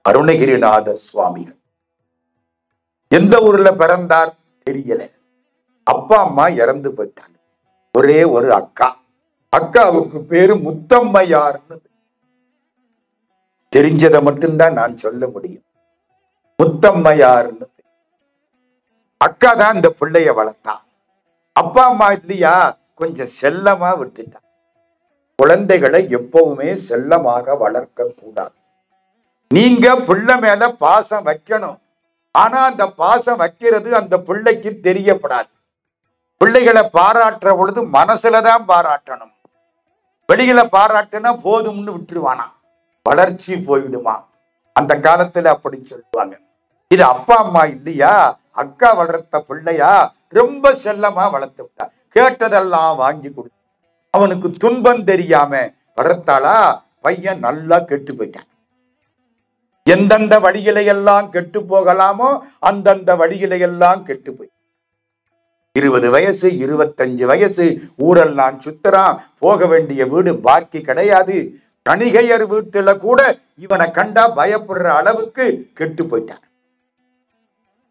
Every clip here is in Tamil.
அருணகிரிநாத சுவாமிகள். எந்த ஊர்ல பிறந்தார் தெரியல. அப்பா அம்மா இறந்து போயிட்டாங்க. ஒரே ஒரு அக்கா. அக்காவுக்கு பேரு முத்தம்மையார்னு. தெரிஞ்சதை மட்டும்தான் நான் சொல்ல முடியும். முத்தம்மையார்னு. அக்கா தான் இந்த பிள்ளைய வளர்த்தான். அப்பா அம்மா இல்லையா, கொஞ்சம் செல்லமா விட்டுட்டான். குழந்தைகளை எப்பவுமே செல்லமாக வளர்க்க கூடாது. நீங்க பிள்ளை மேல பாசம் வைக்கணும். ஆனா அந்த பாசம் வைக்கிறது அந்த பிள்ளைக்கு தெரியப்படாது. பிள்ளைகளை பாராட்டுற பொழுது மனசுலதான் பாராட்டணும். வெளியில பாராட்டுனா போதும்னு விட்டுருவானா, வளர்ச்சி போயிடுமா. அந்த காலத்துல அப்படி சொல்லுவாங்க. இது அப்பா அம்மா இல்லையா, அக்கா வளர்த்த பிள்ளையா ரொம்ப செல்லமா வளர்த்து விட்டா. கேட்டதெல்லாம் வாங்கி கொடுத்து அவனுக்கு துன்பம் தெரியாம வளர்த்தாளா. பையன் நல்லா கெட்டு போயிட்டான். எந்தெந்த வழிகளை எல்லாம் கெட்டு போகலாமோ அந்தந்த வழிகளை எல்லாம் கெட்டு போய் 20 வயசு 25 வயசு ஊரெல்லாம் சுத்துறான். போக வேண்டிய வீடு பாக்கி கிடையாது. கணிகையர் வீட்டுல கூட இவனை கண்டா பயப்படுற அளவுக்கு கெட்டு போயிட்டான்.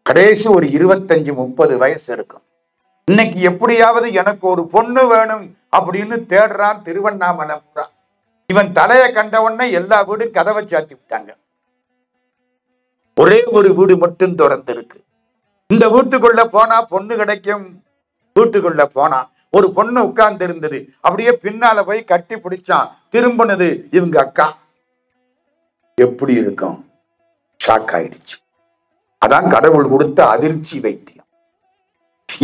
கடைசி ஒரு 25-30 வயசு இருக்கும். இன்னைக்கு எப்படியாவது எனக்கு ஒரு பொண்ணு வேணும் அப்படின்னு தேடுறான். திருவண்ணாமலை பூரா. இவன் தலையை கண்ட உடனே எல்லா வீடும் கதவை சாத்தி விட்டாங்க. ஒரே ஒரு வீடு மட்டும் திறந்து இருக்கு. இந்த வீட்டுக்குள்ள போனா பொண்ணு கிடைக்கும். வீட்டுக்குள்ள போனா ஒரு பொண்ணு உட்கார்ந்து இருந்தது. அப்படியே பின்னால போய் கட்டி பிடிச்சான். திரும்பினது இவங்க அக்கா. எப்படி இருக்கும்? ஷாக் ஆயிடுச்சு. அதான் கடவுள் கொடுத்த அதிர்ச்சி வைத்தியம்.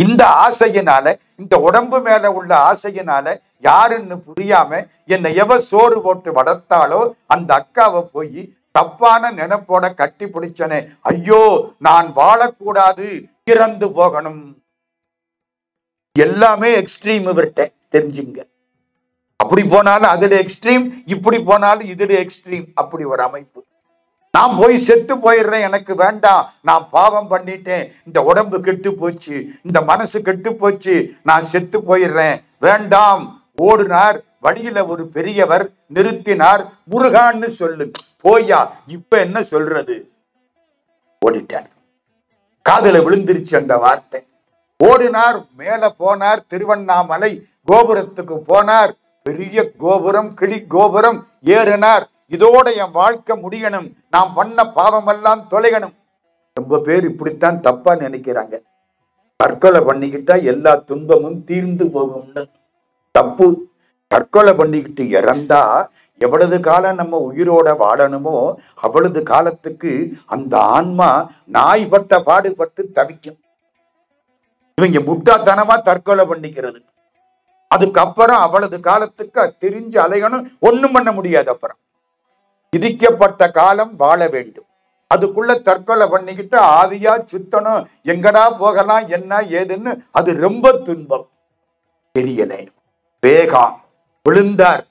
இந்த ஆசையினால, இந்த உடம்பு மேல உள்ள ஆசையினால யாருன்னு புரியாம என்னை எவ சோறு போட்டு வளர்த்தாலோ அந்த அக்காவை போய் தப்பான நினைப்போட கட்டி பிடிச்சனே. ஐயோ, நான் வாழக்கூடாது, இறந்து போகணும். எல்லாமே எக்ஸ்ட்ரீம் இவர்கிட்ட தெரிஞ்சுங்க. அப்படி போனாலும் அதுல எக்ஸ்ட்ரீம், இப்படி போனாலும் இதுல எக்ஸ்ட்ரீம். அப்படி ஒரு அமைப்பு. நான் போய் செத்து போயிடுறேன், எனக்கு வேண்டாம், நான் பாவம் பண்ணிட்டேன், இந்த உடம்பு கெட்டு போச்சு, இந்த மனசு கெட்டு போச்சு, நான் செத்து போயிடுறேன், வேண்டாம். ஓடினார். வழியில ஒரு பெரியவர் நிறுத்தினார். முருகான்னு சொல்லு. போயா, இப்ப என்ன சொல்றது? ஓடிட்டார். காதுல விழுந்துருச்சு அந்த வார்த்தை. ஓடினார். மேல போனார். திருவண்ணாமலை கோபுரத்துக்கு போனார். பெரிய கோபுரம், கிளி கோபுரம் ஏறினார். இதோட என் வாழ்க்கை முடியணும், நான் பண்ண பாவம் எல்லாம் தொலைகணும். ரொம்ப பேர் இப்படித்தான் தப்பா நினைக்கிறாங்க. தற்கொலை பண்ணிக்கிட்டா எல்லா துன்பமும் தீர்ந்து போகும்னு. தப்பு. தற்கொலை பண்ணிக்கிட்டு இறந்தா எவ்வளவு காலம் நம்ம உயிரோட வாழணுமோ அவ்வளவு காலத்துக்கு அந்த ஆன்மா நாய்பட்ட பாடுபட்டு தவிக்கும். இவங்க முட்டாத்தனமா தற்கொலை பண்ணிக்கிறது. அதுக்கப்புறம் அவ்வளவு காலத்துக்கு திரிஞ்சு அலையணும், ஒண்ணும் பண்ண முடியாது. அப்புறம் விதிக்கப்பட்ட காலம் வாழ வேண்டும். அதுக்குள்ள தற்கொலை பண்ணிக்கிட்டு ஆவியா சுத்தணும், எங்கடா போகலாம், என்ன ஏதுன்னு அது ரொம்ப துன்பம். தெரியல. வேகம். விழுந்தார்.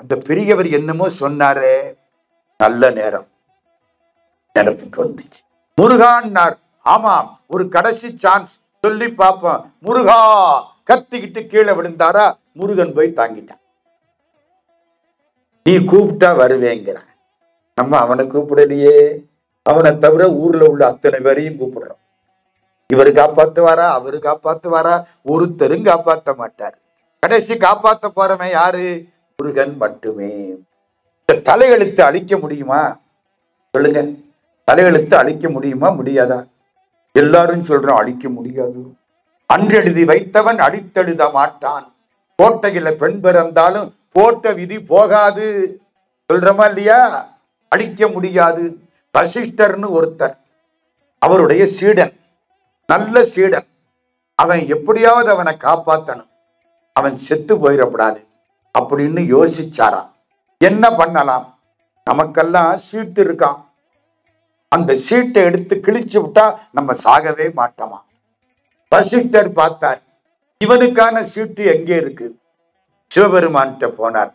அந்த பெரியவர் என்னமோ சொன்னாரே, நல்ல நேரம் நினைப்புக்கு வந்துச்சு. முருகான்னார். ஆமாம், ஒரு கடைசி சான்ஸ் சொல்லி பார்ப்போம். முருகா கத்திக்கிட்டு கீழே விழுந்தாரா. முருகன் போய் தாங்கிட்டான். நீ கூப்பிட்டா வருவேங்கிறான். நம்ம அவனை கூப்பிடலையே. அவனை தவிர ஊர்ல உள்ள அத்தனை பேரையும் கூப்பிடுறோம். இவரு காப்பாத்துவாரா, அவரு காப்பாத்துவாரா? ஒருத்தரும் காப்பாற்ற மாட்டார். கடைசி காப்பாத்த போறவன் யாரு? முருகன் மட்டுமே. இந்த தலையெழுத்து அழிக்க முடியுமா சொல்லுங்க? தலையெழுத்து அழிக்க முடியுமா, முடியாதா? எல்லாரும் சொல்றோம் அழிக்க முடியாது. அன்றெழுதி வைத்தவன் அழித்தெழுத மாட்டான். கோட்டையில பெண் பிறந்தாலும் போட்ட விதி போகாது சொல்றமா இல்லையா? அழிக்க முடியாது. வசிஷ்டர்னு ஒருத்தர், அவருடைய சீடன், நல்ல சீடன். அவன் எப்படியாவது அவனை காப்பாத்தணும், அவன் செத்து போயிடப்படாது அப்படின்னு யோசிச்சாராம். என்ன பண்ணலாம்? நமக்கெல்லாம் சீட்டு இருக்கான், அந்த சீட்டை எடுத்து கிழிச்சு விட்டா நம்ம சாகவே மாட்டோமா. வசிஷ்டர் பார்த்தார், இவனுக்கான சீட்டு எங்கே இருக்கு? சிவபெருமான்கிட்ட போனார்.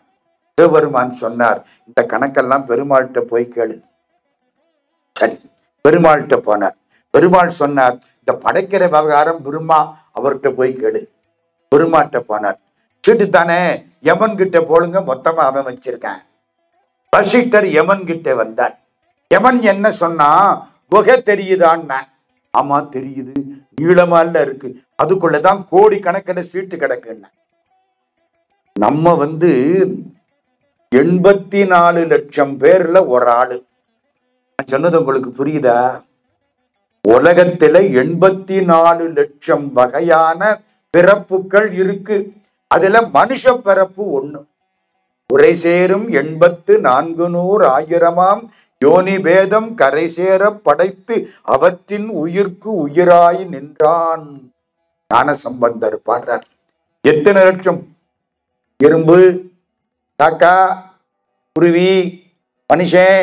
சிவபெருமான் சொன்னார், இந்த கணக்கெல்லாம் பெருமாள்கிட்ட போய் கேளு. சரி, பெருமாள்கிட்ட போனார். பெருமாள் சொன்னார், இந்த படைக்கிற விவகாரம் பெருமா, அவர்கிட்ட போய் கேளு. பெருமாள்கிட்ட போனார். சீட்டு தானே, யமன் கிட்ட போடுங்க, மொத்தமா அவன் வச்சிருக்கான். வசிஷ்டர் யமன் கிட்ட வந்தார். எவன் என்ன சொன்னா, குகை தெரியுதான்னா, ஆமா தெரியுது, நீளமால இருக்கு, அதுக்குள்ளதான் கோடி கணக்கில் சீட்டு கிடக்குன்னா. நம்ம 84 லட்சம் பேர்ல ஒரு ஆளு. சொன்னது உங்களுக்கு புரியுதா? உலகத்துல 84 லட்சம் வகையான பிறப்புகள் இருக்கு. அதுல மனுஷ பிறப்பு ஒண்ணு. உரை சேரும் 84,100,000 யோனி பேதம் கரை சேர படைத்து அவற்றின் உயிர்க்கு உயிராய் நின்றான். ஞானசம்பந்தர் பாடுறார். எத்தனை லட்சம்? எறும்பு, காக்கா, குருவி, மனுஷன்,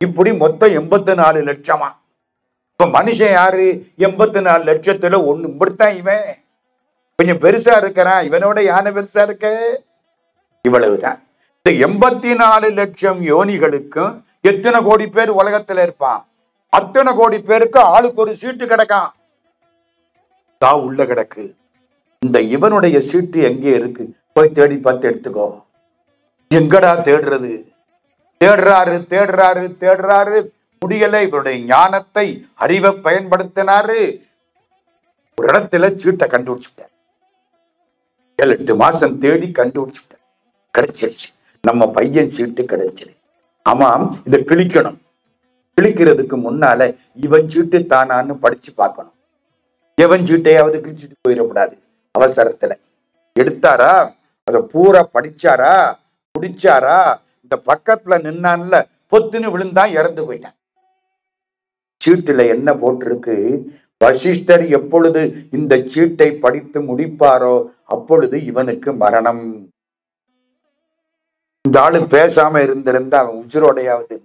இப்படி மொத்தம் 84 லட்சமா. இப்ப மனுஷன் யாரு? 84 லட்சத்துல ஒண்ணு. இப்படித்தான் இவன் கொஞ்சம் பெருசா இருக்கிறான், இவனோட யானை பெருசா இருக்க. இவ்வளவுதான். இந்த 84 லட்சம் யோனிகளுக்கும் எத்தனை கோடி பேர் உலகத்துல இருப்பான்? அத்தனை கோடி பேருக்கு ஆளுக்கு ஒரு சீட்டு கிடக்கான். உள்ள கிடக்கு. இந்த இவனுடைய சீட்டு எங்கே இருக்கு? போய் தேடி பார்த்து எடுத்துக்கோ. எங்கடா தேடுறது? தேடுறாரு தேடுறாரு தேடுறாரு, முடியல. இவருடைய ஞானத்தை, அறிவை பயன்படுத்தினாரு. ஒரு இடத்துல சீட்டை கண்டுபிடிச்சுட்டார். 7-8 மாசம் தேடி கண்டுபிடிச்சுட்டார். கிடைச்சிருச்சு. நம்ம பையன் சீட்டு கிடைச்சிரு. ஆமாம், இதை கிழிக்கணும். கிழிக்கிறதுக்கு முன்னால இவன் சீட்டு தானான்னு படிச்சு பார்க்கணும். எவன் சீட்டையாவது கிழிச்சிட்டு போயிடக்கூடாது. அவசரத்துல எடுத்தாரா, அதை பூரா படிச்சாரா, குடிச்சாரா, இந்த பக்கத்துல நின்னான்ல, பொத்துன்னு விழுந்தான், இறந்து போயிட்டான். சீட்டுல என்ன போட்டிருக்கு? வசிஷ்டர் எப்பொழுது இந்த சீட்டை படித்து முடிப்பாரோ அப்பொழுது இவனுக்கு மரணம். இந்த ஆளு பேசாம இருந்திருந்தா அவன் உயிரோடையாவது.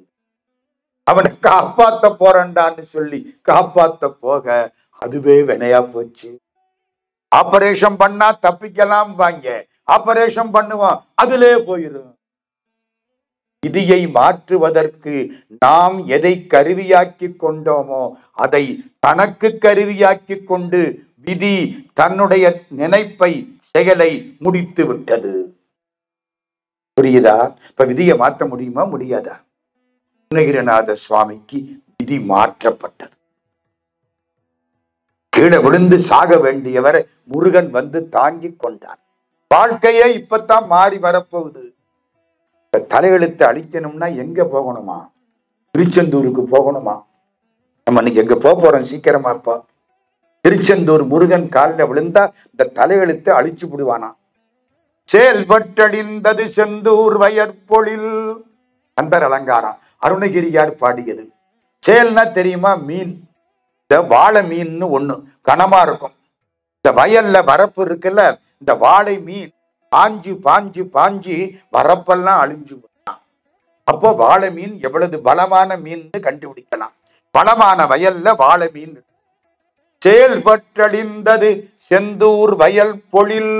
அவனை காப்பாத்த போறண்டான்னு சொல்லி காப்பாத்த போக அதுவே வினையா போச்சு. ஆபரேஷன் பண்ணா தப்பிக்கலாம் வாங்க, ஆபரேஷன் பண்ணுவான், அதிலே போயிடும். விதியை மாற்றுவதற்கு நாம் எதை கருவியாக்கி கொண்டோமோ அதை தனக்கு கருவியாக்கி கொண்டு விதி தன்னுடைய நினைப்பை, செயலை முடித்து விட்டது. புரியுதா? இப்ப விதியை மாற்ற முடியுமா? முடியாதா? அருணகிரிநாத சுவாமிக்கு விதி மாற்றப்பட்டது. கீழே விழுந்து சாக வேண்டியவரை முருகன் தாங்கி கொண்டார். வாழ்க்கையே இப்பத்தான் மாறி வரப்போகுது. தலையெழுத்து அழிக்கணும்னா எங்க போகணுமா? திருச்செந்தூருக்கு போகணுமா? நம்ம இன்னைக்கு எங்க போறோம்? சீக்கிரமாப்பா. திருச்செந்தூர் முருகன் காலில் விழுந்தா இந்த தலையெழுத்து அழிச்சு விடுவானா? செயல்பட்டழிந்தது செந்தூர் வயற்பொழில். கந்தர் அலங்காரம் அருணகிரியார் பாடியது. செயல்னா தெரியுமா? மீன். இந்த வாழை மீன்னு ஒண்ணு கனமா இருக்கும். இந்த வயல்ல வரப்பு இருக்குல்ல, இந்த வாழை மீன் பாஞ்சு பாஞ்சு பாஞ்சு வரப்பெல்லாம் அழிஞ்சு போட்டான். அப்போ வாழை மீன் எவ்வளவு பலமான மீன்னு கண்டுபிடிக்கலாம். பலமான வயல்ல வாழை மீன். செயல்பட்டழிந்தது செந்தூர் வயல் பொழில்,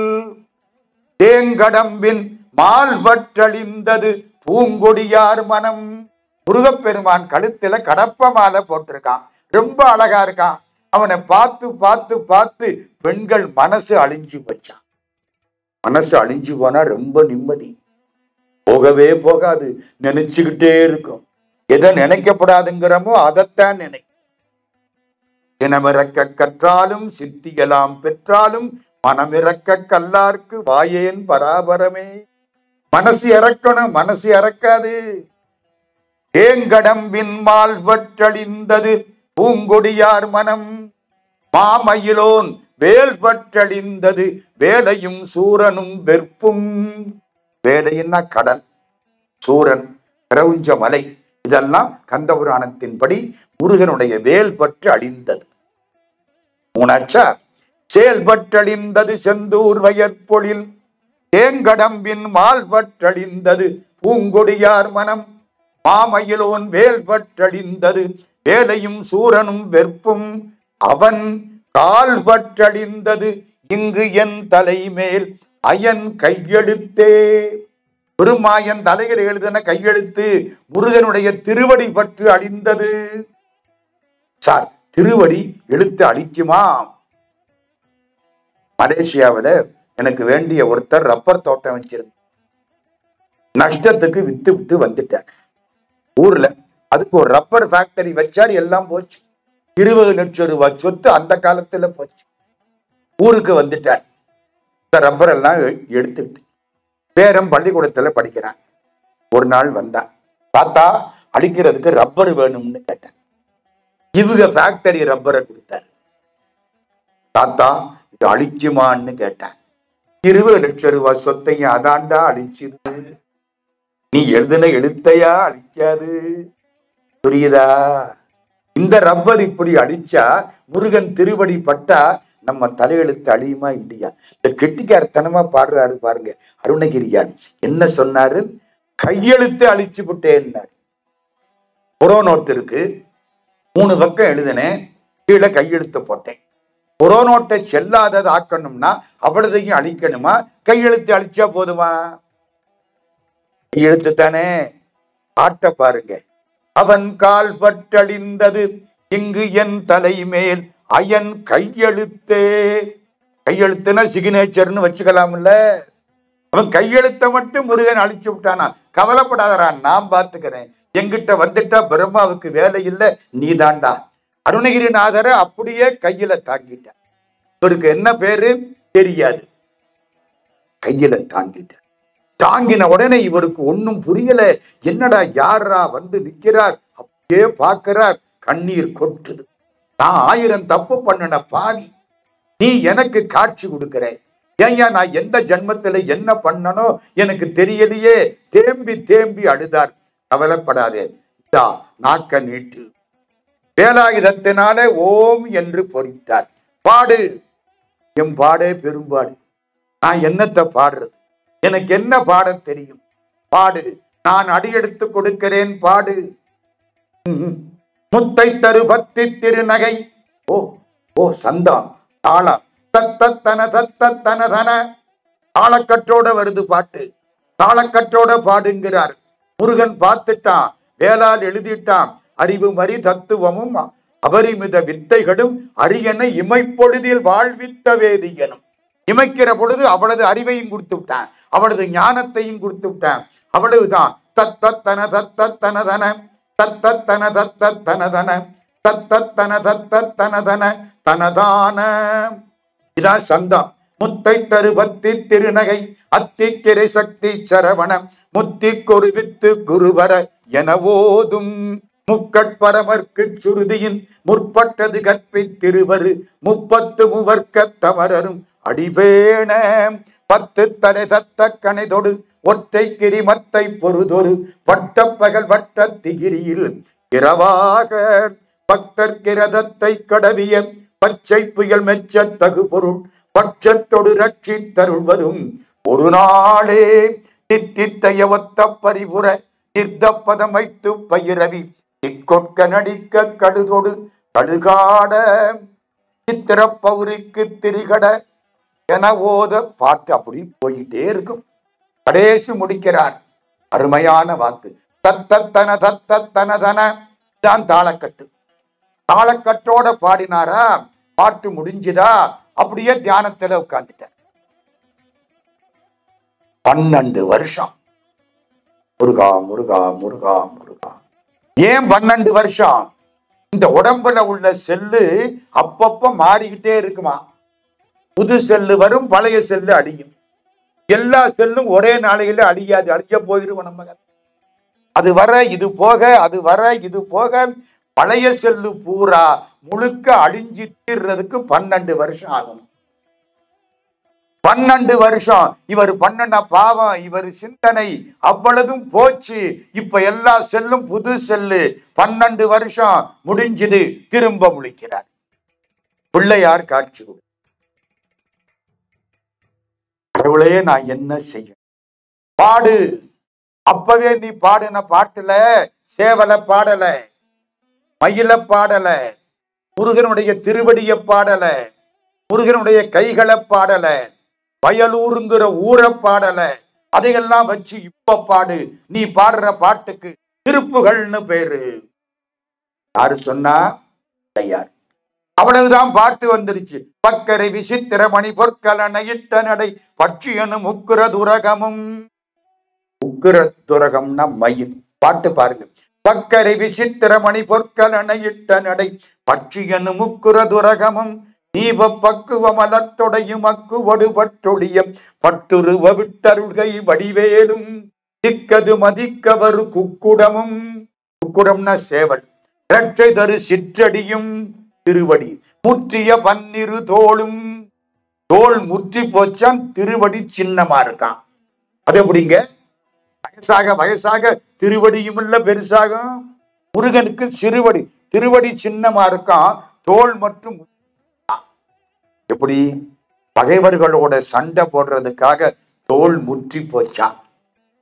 தேங்கடம்பின் மால்வற்றழிந்தது பூங்கொடியார் மனம். முருகப்பெருமான் கழுத்துல கடப்ப மாலை போட்டிருக்கான். ரொம்ப அழகா இருக்கான். அவனை பார்த்து பார்த்து பார்த்து பெண்கள் மனசு அழிஞ்சு வச்சான். மனசு அழிஞ்சு போனா ரொம்ப நிம்மதி. போகவே போகாது, நினைச்சுக்கிட்டே இருக்கும். எதை நினைக்கப்படாதுங்கிறமோ அதைத்தான் நினைக்கும். தினமிறக்க கற்றாலும் சித்தியலாம் பெற்றாலும் மனமிறக்க கல்லார்க்கு வாயேன் பராபரமே. மனசு இறக்கணும், மனசு இறக்காது. தேங்கடம்பின் மால்வற்றழிந்தது பூங்கொடியார் மனம், மாமயிலோன் வேல்வற்றழிந்தது வேலையும் சூரனும் வெறுப்பும். வேலையின்னா கடல், சூரன் பிரவுஞ்ச மலை, இதெல்லாம் கந்தபுராணத்தின்படி முருகனுடைய வேல் பற்று அழிந்தது. மூணாச்சா? செயல்பற்றழிந்தது செந்தூர் வயற்பொழில், தேங்கடம்பின் மால்வற்றழிந்தது பூங்கொடியார் மனம், மாமயிலோன் வேல்வற்றழிந்தது வேலையும் சூரனும் வெறுப்பும். அவன் கால்வற்றழிந்தது இங்கு என் தலைமேல் அயன் கையெழுத்தே. பெருமாயன் தலையில் எழுதின கையெழுத்து முருகனுடைய திருவடி பற்று அழிந்தது. சார், திருவடி எழுத்து அழிக்குமா? மலேசியாவில் எனக்கு வேண்டிய ஒருத்தர் ரப்பர் தோட்டம் வச்சிருந்த, நஷ்டத்துக்கு வித்து வித்து வந்துட்டார். ஊர்ல அதுக்கு ஒரு ரப்பர் ஃபேக்டரி வச்சார், எல்லாம் போச்சு. 20 லட்சம் ரூபாய் சொத்து அந்த காலத்துல போச்சு. ஊருக்கு வந்துட்டார். இந்த ரப்பர் எல்லாம் எடுத்துக்கிட்டு பேரன் பள்ளிக்கூடத்துல படிக்கிறான். ஒரு நாள் வந்தான். தாத்தா, அடிக்கிறதுக்கு ரப்பர் வேணும்னு கேட்டேன். இவங்க ஃபேக்டரி ரப்பரை கொடுத்தாரு. தாத்தா, இது அழிச்சுமான்னு கேட்டேன். 20 லட்சம் ரூபாய் சொத்தையும் அதாண்டா அழிச்சுது, நீ எழுதுன எழுத்தையா அழிக்காது, புரியுதா? இந்த ரப்பர் இப்படி அழிச்சா முருகன் திருவடி பட்டா நம்ம தலையெழுத்து அழியுமா இல்லையா? இந்த கெட்டிக்காரத்தனமா பாடுறாரு பாருங்க அருணகிரியார். என்ன சொன்னாரு? கையெழுத்து அழிச்சு விட்டேன்னாரு. புறநோட்டு இருக்கு, 3 பக்கம் எழுதினேன், கீழே கையெழுத்து போட்டேன். புறநோட்டை செல்லாதது ஆக்கணும்னா அவ்வளதையும் அழிக்கணுமா? கையெழுத்து அழிச்சா போதுமா? கையெழுத்து தானே. ஆட்ட பாருங்க. அவன் கால் பட்டழிந்தது இங்கு என் தலைமேல் அயன் கையெழுத்தே. கையெழுத்துனா சிக்னேச்சர்னு வச்சுக்கலாம்ல. அவன் கையெழுத்தை மட்டும் முருகன் அழிச்சு விட்டானா? கவலைப்படாதரா, நான் பார்த்துக்கிறேன். எங்கிட்ட வந்துட்டா பிரம்மாவுக்கு வேலை இல்லை, நீ தாண்டா. அருணகிரிநாதரை அப்படியே கையில தாங்கிட்ட. இவருக்கு என்ன பேரு தெரியாது, கையில தாங்கிட்ட. தாங்கின உடனே இவருக்கு ஒன்னும் புரியல. என்னடா யாரா வந்து நிக்கிறார்? அப்படியே பார்க்கிறார், கண்ணீர் கொட்டுது. நான் 1000 தப்பு பண்ணன பாவி, நீ எனக்கு காட்சி கொடுக்கிற. ஏயா, நான் எந்த ஜென்மத்துல என்ன பண்ணனோ எனக்கு தெரியலையே. தேம்பி தேம்பி அழுதார். கவலைப்படாதே, நாக்க நீட்டு. வேலாயுதத்தினாலே ஓம் என்று பொறித்தார். பாடு, என் பாடே பெரும்பாடு. நான் என்னத்தை பாடுறது? எனக்கு என்ன பாட தெரியும்? பாடு, நான் அடியெடுத்து கொடுக்கிறேன், பாடு. முத்தை தரு பத்தி திருநகை. ஓ ஓ சந்தம் தாளம், தத்தன தத்தன தன. தாளக்கட்டோட வருது பாட்டு, தாளக்கட்டோட பாடுங்கிறார். முருகன் பார்த்துட்டான், வேளால் எழுதிட்டான். அறிவு மறி தத்துவமும் அபரிமித வித்தைகளும் அரியனை இமைப்பொழுதில் வாழ்வித்த வேதியனும். இமைக்கிற பொழுது அவளது அறிவையும் கொடுத்து விட்டான், அவளது ஞானத்தையும் கொடுத்து விட்டான். அவ்வளவுதான். தத்தன தத்தன தன, தத்தன தத்தன தன, தத்தன தத்தன தன தனதான. இதான் சந்தம். முத்தை தருபத்தி திருநகை அத்திக்கிரை சக்தி சரவணம் முத்தி கொருவித்து குருவர என ஓதும். முக்கட்பரமர்க்கு சுருதியின் முற்பட்டது கற்பித்திருவரு 30 மூவர்க்க தமரரும் அடிபேண. 10 தலை சத்த கணைதொடு ஒற்றை கிரிமத்தை பொருதொரு வட்டப்பகல் வட்ட திகிரியில் இரவாக பக்தர் கிரதத்தை கடவிய பச்சை புயல் மெச்ச தகு பொருள் பட்சத்தொடு ரட்சி தருள்வதும் ஒரு நாளே. தித்தித்தைய ஒத்த பரிபுற நிர்தப்பதம் வைத்து பயிரவி திக்கொட்க நடிக்க கழுதொடு கழுகாட சித்திரப்பௌரிக்கு திரிகட என ஓத பாட்டு அப்படி போயிட்டே இருக்கும். கடைசி முடிக்கிறார். அருமையான வாக்கு. தத்தன தத்தன தன தான் தாளக்கட்டு. தாளக்கட்டோட பாடினாரா, பாட்டு முடிஞ்சுதா, அப்படியே தியானத்துல உட்கார்ந்துட்டார். 12 வருஷம். முருகா முருகா முருகா முருகா. ஏன் 12 வருஷம்? இந்த உடம்புல உள்ள செல்லு அப்பப்ப மாறிக்கிட்டே இருக்குமா. புது செல்லு வரும், பழைய செல்லு அழியும். எல்லா செல்லும் ஒரே நாளையில அழியாது, அழிய போயிடும் நம்ம. அது வர இது போக, அது வர இது போக, பழைய செல்லு பூரா முழுக்க அழிஞ்சு தீர்றதுக்கு 12 வருஷம் ஆகும். 12 வருஷம் இவர் பண்ணன பாவம், இவர் சிந்தனை அவ்வளவும் போச்சு. இப்ப எல்லா செல்லும் புது செல்லு. 12 வருஷம் முடிஞ்சது, திரும்ப முழிக்கிறார். பிள்ளையார் காட்சி கொடு. கடவுளே, நான் என்ன செய்ய? பாடு. அப்பவே நீ பாடின பாட்டுல சேவல பாடல, மயில பாடல, முருகனுடைய திருவடிய பாடல, முருகனுடைய கைகளை பாடல, வயலூருங்கிற ஊரை பாடல. அதையெல்லாம் வச்சு இப்ப பாடு. நீ பாடுற பாட்டுக்கு திருப்புகள்னு பேரு. யாரு சொன்னா? யார்? அவ்வளவுதான், பாட்டு வந்துருச்சு. பக்கரை விசித்திர மணி பொற்கலன இட்ட நடை பட்சியனும் உக்கிர துரகமும். உக்கிர துரகம்னா மயில். பாட்டு பாருங்க. பக்கரை விசித்திரமணி பொற்கலனையிட்ட நடை பட்சியனு முக்குர துரகமும் நீப பக்குவ மலர்த்தொடையும் அக்குவடு பற்றொழியம் பட்டுருவ விட்டருள்கை வடிவேலும் திக்கது மதிக்கவரு குக்குடமும், குக்குடம்னா சேவல், இரட்சை தரு சிற்றடியும் திருவடி முற்றிய பன்னிரு தோளும், தோல் முற்றி போச்சான், திருவடி சின்னமா இருக்கான். அது எப்படிங்க? வயசாக வயசாக திருவடியும் இல்ல பெருசாகும். முருகனுக்கு சிறுவடி, திருவடி சின்னமா இருக்கான், தோல் மற்றும் எப்படி? பகைவர்களோட சண்டை போடுறதுக்காக தோல் முற்றி போச்சான்.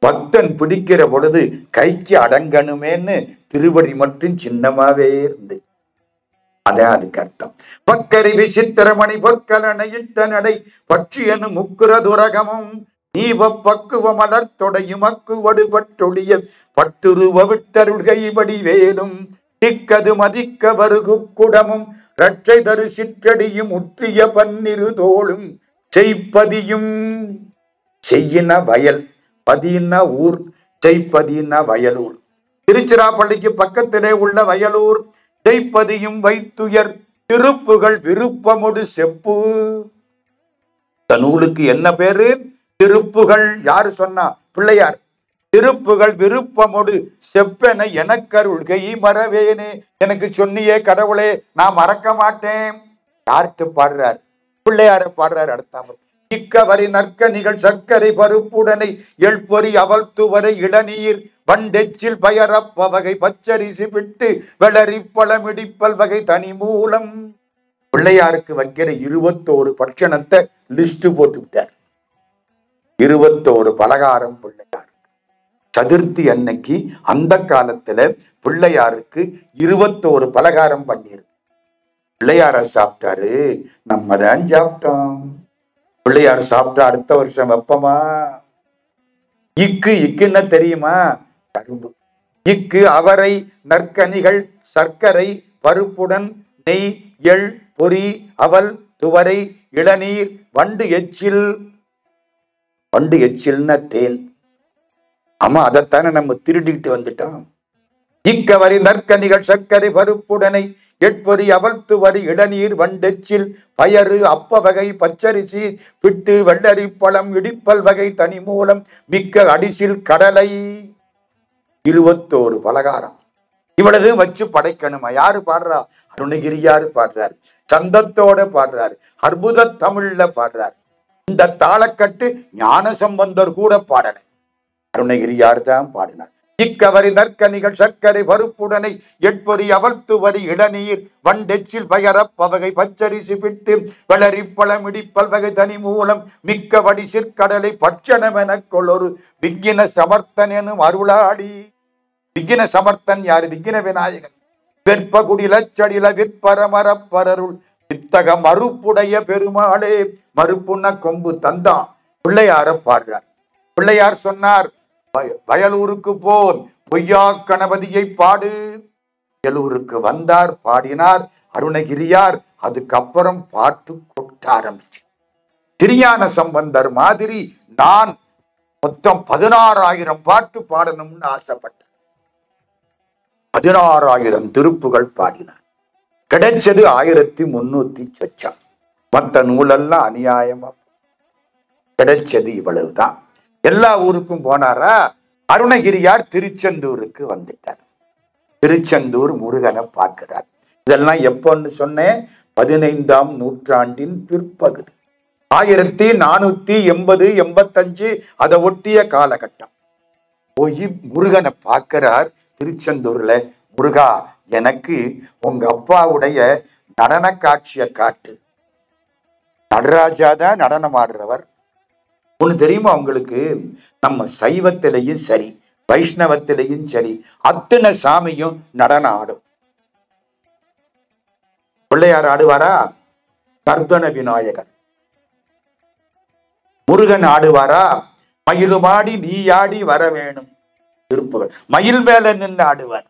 பக்தன் பிடிக்கிற பொழுது கைக்கு அடங்கணுமேன்னு திருவடி மட்டும் சின்னமாவே இருந்து. அதான் அதுக்கு அர்த்தம். பக்கரி விசித்திரமணி பொற்கலனையிட்ட நடை பட்சியனு முக்குர துரகமும் நீப பக்குவ மலர்த்தொடையும் அக்குவடு பற்றொழிய பட்டுருவ விட்டருள்கை வடிவேலும் திக்கது மதிக்க வருகு குடமும் இரட்சை தரு சிற்றடியும் முற்றிய பன்னிரு தோளும் செய்ப்பதியும். செய்யின வயல், பதின ஊர், செய்ப்பதின வயலூர். திருச்சிராப்பள்ளிக்கு பக்கத்திலே உள்ள வயலூர். செய்ப்பதியும் வைத்துயர் திருப்புகள் விருப்பமொடு செப்பு. இந்த நூலுக்கு என்ன பேரு? திருப்புகள். யாரு சொன்னா? பிள்ளையார். திருப்புகள் விருப்பமொடு செப்பென எனக்கருள்கை மறவேனே. எனக்கு சொன்னியே கடவுளே, நான் மறக்க மாட்டேன். யார்கிட்ட பாடுறாரு? பிள்ளையார பாடுறாரு. அடுத்தாமல் இக்கவரி நற்கனிகள் சர்க்கரை பருப்புடனை எழ்பொறி அவள் துவரை இளநீர் வண்டெச்சில் பயரப்ப வகை பச்சரிசி விட்டு வெளரி பழமிடிப்பல் வகை தனி மூலம். பிள்ளையாருக்கு வைக்கிற 21 பட்சணத்தை லிஸ்ட் போட்டு விட்டார். 21 பலகாரம் பிள்ளையார். சதுர்த்தி அன்னைக்கு அந்த காலத்துல பிள்ளையாருக்கு 21 பலகாரம் பண்ணிருக்கு. பிள்ளையார சாப்பிட்டாரு, நம்ம தான் சாப்பிட்டோம். பிள்ளையார் சாப்பிட்டா அடுத்த வருஷம் வெப்பமா? இக்கு, இக்குன்னா தெரியுமா? கரும்பு. இக்கு அவரை நற்கனிகள் சர்க்கரை பருப்புடன் நெய் எள் பொறி அவல் துவரை இளநீர் வண்டு எச்சில். வண்டு எச்சில்னா தேன். ஆமா, அதைத்தானே நம்ம திருடிட்டு வந்துட்டோம். இக்கவரி நற்கனிகள் சர்க்கரை பருப்புடனை எட்பொறி அவல் துவரி இளநீர் வண்டெச்சில் பயறு அப்ப வகை பச்சரிசி பிட்டு வெள்ளரி பழம் இடிப்பல் வகை தனி மூலம் மிக்க அடிசில் கடலை. 21 பலகாரம். இவ்வளவு வச்சு படைக்கணுமா? யாரு பாடுறா? அருணகிரியாரு பாடுறாரு. சந்தத்தோட பாடுறாரு. அற்புத தமிழ்ல பாடுறாரு. இந்த தாளக்கட்டு ஞான சம்பந்தர் கூட பாடல, அருணகிரியார் தான் பாடினார். இக்கவரி நற்கனிகள் சர்க்கரை பருப்புடனை எட்பொறி அவல் துவரி இளநீர் வண்டெச்சில் பயரப்ப வகை பச்சரிசி பிட்டு வெளரி பழமிடிப்பல் வகை தனி மூலம் மிக்க வடி சிற்கடலை பட்சணம் என கொள்ளொரு விக்கின சமர்த்தன் எனும் அருளாடி. விக்கின சமர்த்தன் யாரு? விக்கின விநாயகன். வெற்பகுடி லச்சடில விற்பரமரப்பரருள் வித்தக மறுப்புடைய பெருமாளே. மறுப்புன்னா கொம்பு தந்தான். பிள்ளையார பாடுறார். பிள்ளையார் சொன்னார், வயலூருக்கு போன் பொய்யா கணபதியை பாடு. வயலூருக்கு வந்தார், பாடினார் அருணகிரியார். அதுக்கப்புறம் பாட்டு கொட்ட ஆரம்பிச்சு. திருஞான சம்பந்தர் மாதிரி நான் மொத்தம் 16,000 பாட்டு பாடணும்னு ஆசைப்பட்டேன். 16,000 திருப்புகள் பாடினார். கிடைச்சது 1300 சொச்சம். மற்ற நூலெல்லாம் அநியாயமா கிடைச்சது இவ்வளவுதான். எல்லா ஊருக்கும் போனாரா? அருணகிரியார் திருச்செந்தூருக்கு வந்துட்டார். திருச்செந்தூர் முருகனை பார்க்கிறார். இதெல்லாம் எப்போன்னு சொன்னேன்? 15ஆம் நூற்றாண்டின் பிற்பகுதி, 1480 85 அதை ஒட்டிய காலகட்டம். போய் முருகனை பார்க்கிறார் திருச்செந்தூர்ல. முருகா, எனக்கு உங்க அப்பாவுடைய நடன காட்சியை காட்டு. நடராஜா தான் நடனம் ஆடுறவர். ஒண்ணு தெரியுமா உங்களுக்கு? நம்ம சைவத்திலையும் சரி வைஷ்ணவத்திலையும் சரி அத்தனை சாமியும் நடனம் ஆடும். பிள்ளையார் ஆடுவாரா? கர்தன விநாயகர். முருகன் ஆடுவாரா? மயிலுமாடி நீயாடி வர வேணும். திருப்புகள். மயில் மேல நின்று ஆடுவார்.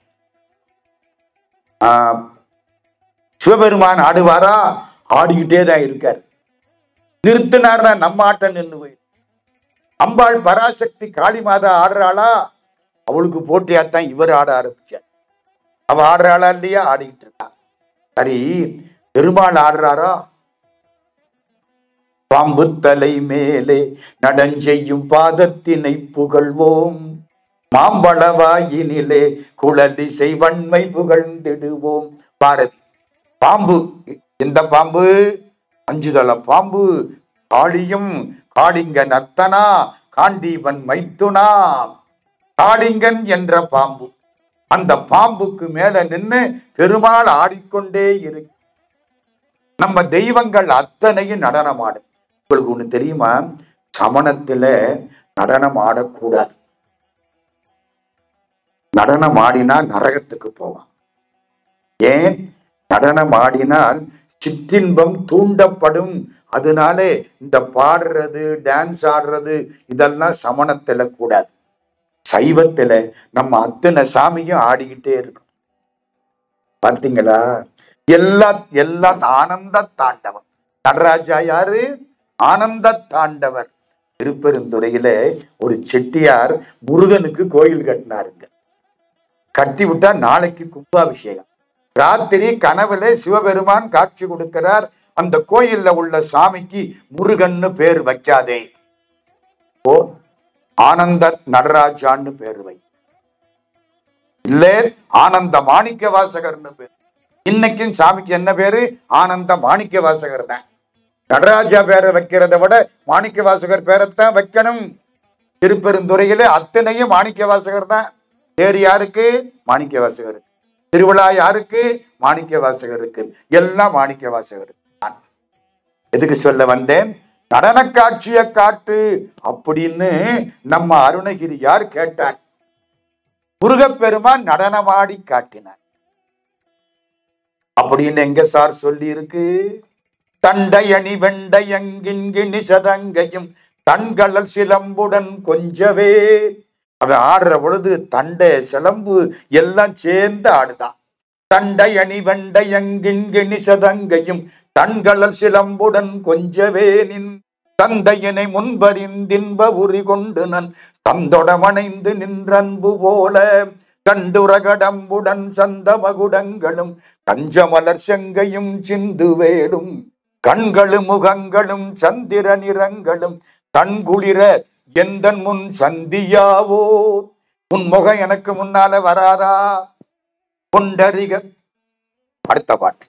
சிவபெருமான் ஆடுவாரா? ஆடிக்கிட்டே தான் இருக்காரு. நிறுத்தினார்னா நம்ம ஆட்டம் நின்று போய். அம்பாள் பராசக்தி காளி மாதா ஆடுறாளா? அவளுக்கு போட்டியாத்தான் இவர் ஆட ஆரம்பிச்சார். அவ ஆடுறாளா இல்லையா? ஆடிக்கிட்டு இருக்கா. சரி, பெருமாள் ஆடுறாரா? பாம்பு தலை மேலே நடஞ்செய்யும் பாதத்தினை புகழ்வோம், மாம்பழவாயினிலே குழலிசை வன்மை புகழ்ந்திடுவோம். பாரதி. பாம்பு, இந்த பாம்பு அஞ்சுதல பாம்பு, காளியும் காளிங்க நர்த்தனா காண்டீவன் மைத்துனா. காளிங்கன் என்ற பாம்பு, அந்த பாம்புக்கு மேல நின்று பெருமாள் ஆடிக்கொண்டே இருக்கு. நம்ம தெய்வங்கள் அத்தனையும் நடனமாடும். உங்களுக்கு ஒண்ணு தெரியுமா? சமணத்துல நடனம் ஆடக்கூடாது. நடனம் ஆடினா நரகத்துக்கு போவான். ஏன்? நடனம் ஆடினால் சிற்றின்பம் தூண்டப்படும். அதனாலே இந்த பாடுறது, டான்ஸ் ஆடுறது இதெல்லாம் சமணத்துல கூடாது. சைவத்துல நம்ம அத்தனை சாமியும் ஆடிக்கிட்டே இருக்கும். பார்த்தீங்களா? எல்லாம் ஆனந்த தாண்டவம். நடராஜா யாரு? ஆனந்த தாண்டவர். திருப்பெருந்துறையில ஒரு செட்டியார் முருகனுக்கு கோயில் கட்டினாருங்க. கட்டி விட்டா நாளைக்கு கும்பாபிஷேகம். ராத்திரி கனவுல சிவபெருமான் காட்சி கொடுக்கிறார். அந்த கோயில்ல உள்ள சாமிக்கு முருகன்னு பேர் வைக்காதே, ஓ ஆனந்த நடராஜான்னு பேர் வை. இல்ல ஆனந்த மாணிக்க வாசகர்னு பேர். இன்னைக்கும் சாமிக்கு என்ன பேரு? ஆனந்த மாணிக்க வாசகர் தான். நடராஜா பேரை வைக்கிறத விட மாணிக்க வாசகர் பேரைத்தான் வைக்கணும். திருப்பெருந்துறையில அத்தனையும் மாணிக்க வாசகர் தான். தேர் யாருக்கு? மாணிக்க வாசகருக்கு. திருவிழா யாருக்கு? மாணிக்க வாசகருக்கு. எல்லாம் மாணிக்க வாசகருக்கு. எதுக்கு சொல்ல வந்தேன்? நடன காட்சியை காட்டு அப்படின்னு நம்ம அருணகிரி யார் கேட்டார். முருகப்பெருமான் நடனமாடி காட்டினார் அப்படின்னு எங்க சார் சொல்லி இருக்கு? தண்டையணி வெண்டையங்கின் சதங்கையும் தன்களல் சிலம்புடன் கொஞ்சவே. அவன் ஆடுற பொழுது தண்டை சிலம்பு எல்லாம் சேர்ந்து ஆடுதான். தண்டையணி வெண்டையங்கின் சதங்கையும் தன்களல் சிலம்புடன் கொஞ்சவே நின் தந்தையனை முன்பறிந்தின்ப உரி கொண்டு நன் தந்தொடமணைந்து நின்றன்பு போல கண்டுரகடம்புடன் சந்த மகுடங்களும் கஞ்சமலர் செங்கையும் சிந்துவேலும் கண்களும் முகங்களும் சந்திர நிறங்களும் கண்குளிர எந்தன் முன் சந்தியாவோ. உன் முகம் எனக்கு முன்னால வராதா? கொண்டறிக. அடுத்த பாட்டு.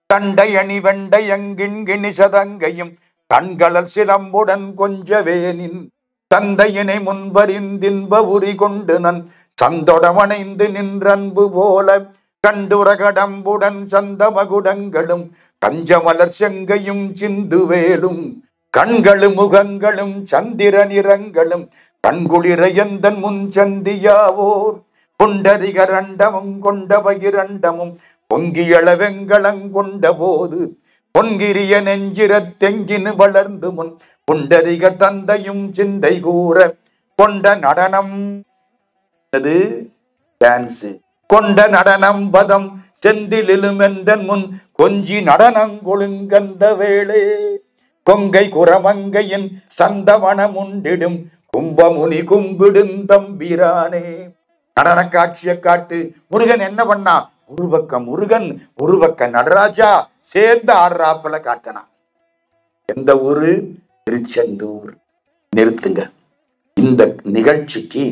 தண்டையணி வெண்டையங்கின் சதங்கையும் கண்களல் சிலம்புடன் கொஞ்சவேனின் தந்தையினை முன்பறிந்தின்ப உரி கொண்டு நன் சந்தொடமணைந்து நின்றன்பு போல கண்டுரகடம்புடன் சந்த மகுடங்களும் கஞ்சமலர் செங்கையும் சிந்துவேலும் கண்களும் முகங்களும் சந்திர நிறங்களும் கண்குளிர எந்தன் முன் சந்தியாவோர். புண்டரிகரண்டமும் கொண்ட பகிரண்டமும் பொங்கியள வெங்களங்கொண்ட போது பொன்கிரிய நெஞ்சிர தெங்கினு வளர்ந்து முன் புண்டரிக தந்தையும் சிந்தை கூற கொண்ட நடனம். அது டான்ஸ். கொண்ட நடனம் பதம் செந்திலும் என்றன் முன் கொஞ்சி நடனங்கொழுங்கந்த வேளே கொங்கை குரமங்கையின் சந்தமணம் உண்டிடும் கும்பமுனி கும்பிடும் தம்பிரானே. நடன காட்சியை காட்டு. முருகன் என்ன பண்ணா? ஒரு பக்கம் முருகன், ஒரு பக்கம் நடராஜா சேர்ந்து ஆடுறாப்புல காட்டினான். எந்த ஊரு? திருச்செந்தூர். நிறுத்துங்க. இந்த நிகழ்ச்சிக்கு